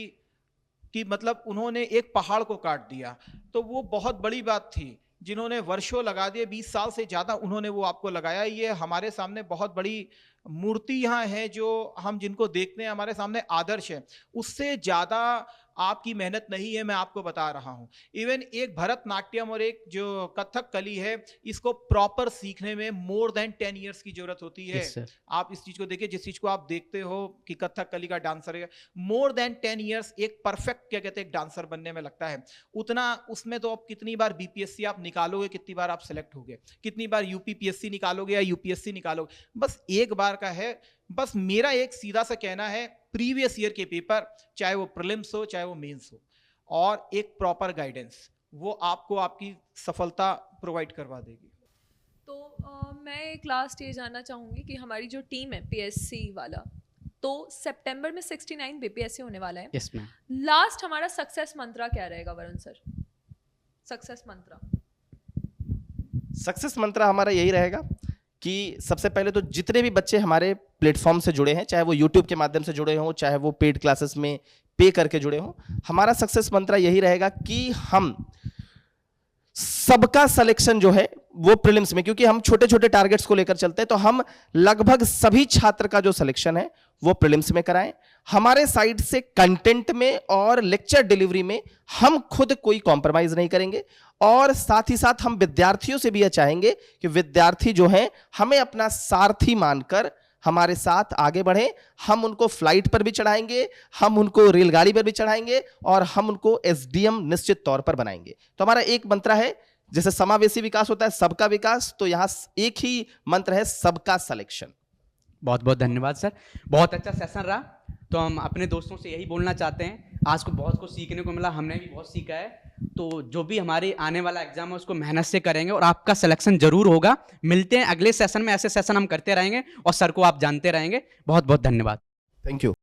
कि मतलब उन्होंने एक पहाड़ को काट दिया, तो वो बहुत बड़ी बात थी। जिन्होंने वर्षों लगा दिए, 20 साल से ज़्यादा उन्होंने वो आपको लगाया। ये हमारे सामने बहुत बड़ी मूर्ति यहाँ है, जो हम जिनको देखते हैं हमारे सामने आदर्श है। उससे ज़्यादा आपकी मेहनत नहीं है, मैं आपको बता रहा हूँ। इवन एक भरतनाट्यम और एक जो कथक कली है, इसको प्रॉपर सीखने में मोर देन 10 ईयर्स की जरूरत होती है। Yes, sir. आप इस चीज को देखिए, जिस चीज को आप देखते हो कि कथक कली का डांसर है, मोर देन 10 ईयर्स एक परफेक्ट क्या कहते हैं एक डांसर बनने में लगता है। उतना उसमें तो आप कितनी बार BPSC आप निकालोगे, कितनी बार आप सेलेक्ट होगे, कितनी बार UPPSC निकालोगे या UPSC निकालोगे, बस एक बार का है। बस मेरा एक सीधा सा कहना है, प्रीवियस ईयर के पेपर, चाहे वो प्रीलिम्स हो चाहे वो मेंस हो, और एक प्रॉपर गाइडेंस, वो आपको आपकी सफलता प्रोवाइड करवा देगी। तो मैं एक लास्ट ये जानना चाहूँगी कि हमारी जो टीम है PSC वाला, तो सितंबर में 69 BPSC होने वाला है। Yes ma'am. लास्ट हमारा सक्सेस मंत्रा क्या रहेगा वरुण सर? सक्सेस मंत्र। सक्सेस मंत्र हमारा यही रहेगा कि सबसे पहले तो जितने भी बच्चे हमारे प्लेटफॉर्म से जुड़े हैं, चाहे वो यूट्यूब के माध्यम से जुड़े हों, चाहे वो पेड क्लासेस में पे करके जुड़े हों, हमारा सक्सेस मंत्र यही रहेगा कि हम सबका सिलेक्शन जो है वो प्रीलिम्स में, क्योंकि हम छोटे छोटे टारगेट्स को लेकर चलते हैं, तो हम लगभग सभी छात्र का जो सिलेक्शन है वो प्रीलिम्स में कराएं। हमारे साइड से कंटेंट में और लेक्चर डिलीवरी में हम खुद कोई कॉम्प्रोमाइज नहीं करेंगे, और साथ ही साथ हम विद्यार्थियों से भी यह चाहेंगे कि विद्यार्थी जो हैं हमें अपना सारथी मानकर हमारे साथ आगे बढ़ें। हम उनको फ्लाइट पर भी चढ़ाएंगे, हम उनको रेलगाड़ी पर भी चढ़ाएंगे, और हम उनको एसडीएम निश्चित तौर पर बनाएंगे। तो हमारा एक मंत्र है, जैसे समावेशी विकास होता है सबका विकास, तो यहां एक ही मंत्र है, सबका सिलेक्शन। बहुत बहुत धन्यवाद सर, बहुत अच्छा सेशन रहा। तो हम अपने दोस्तों से यही बोलना चाहते हैं, आज को बहुत कुछ सीखने को मिला, हमने भी बहुत सीखा है। तो जो भी हमारे आने वाला एग्जाम है उसको मेहनत से करेंगे और आपका सिलेक्शन जरूर होगा। मिलते हैं अगले सेशन में, ऐसे सेशन हम करते रहेंगे और सर को आप जानते रहेंगे। बहुत बहुत धन्यवाद। Thank you.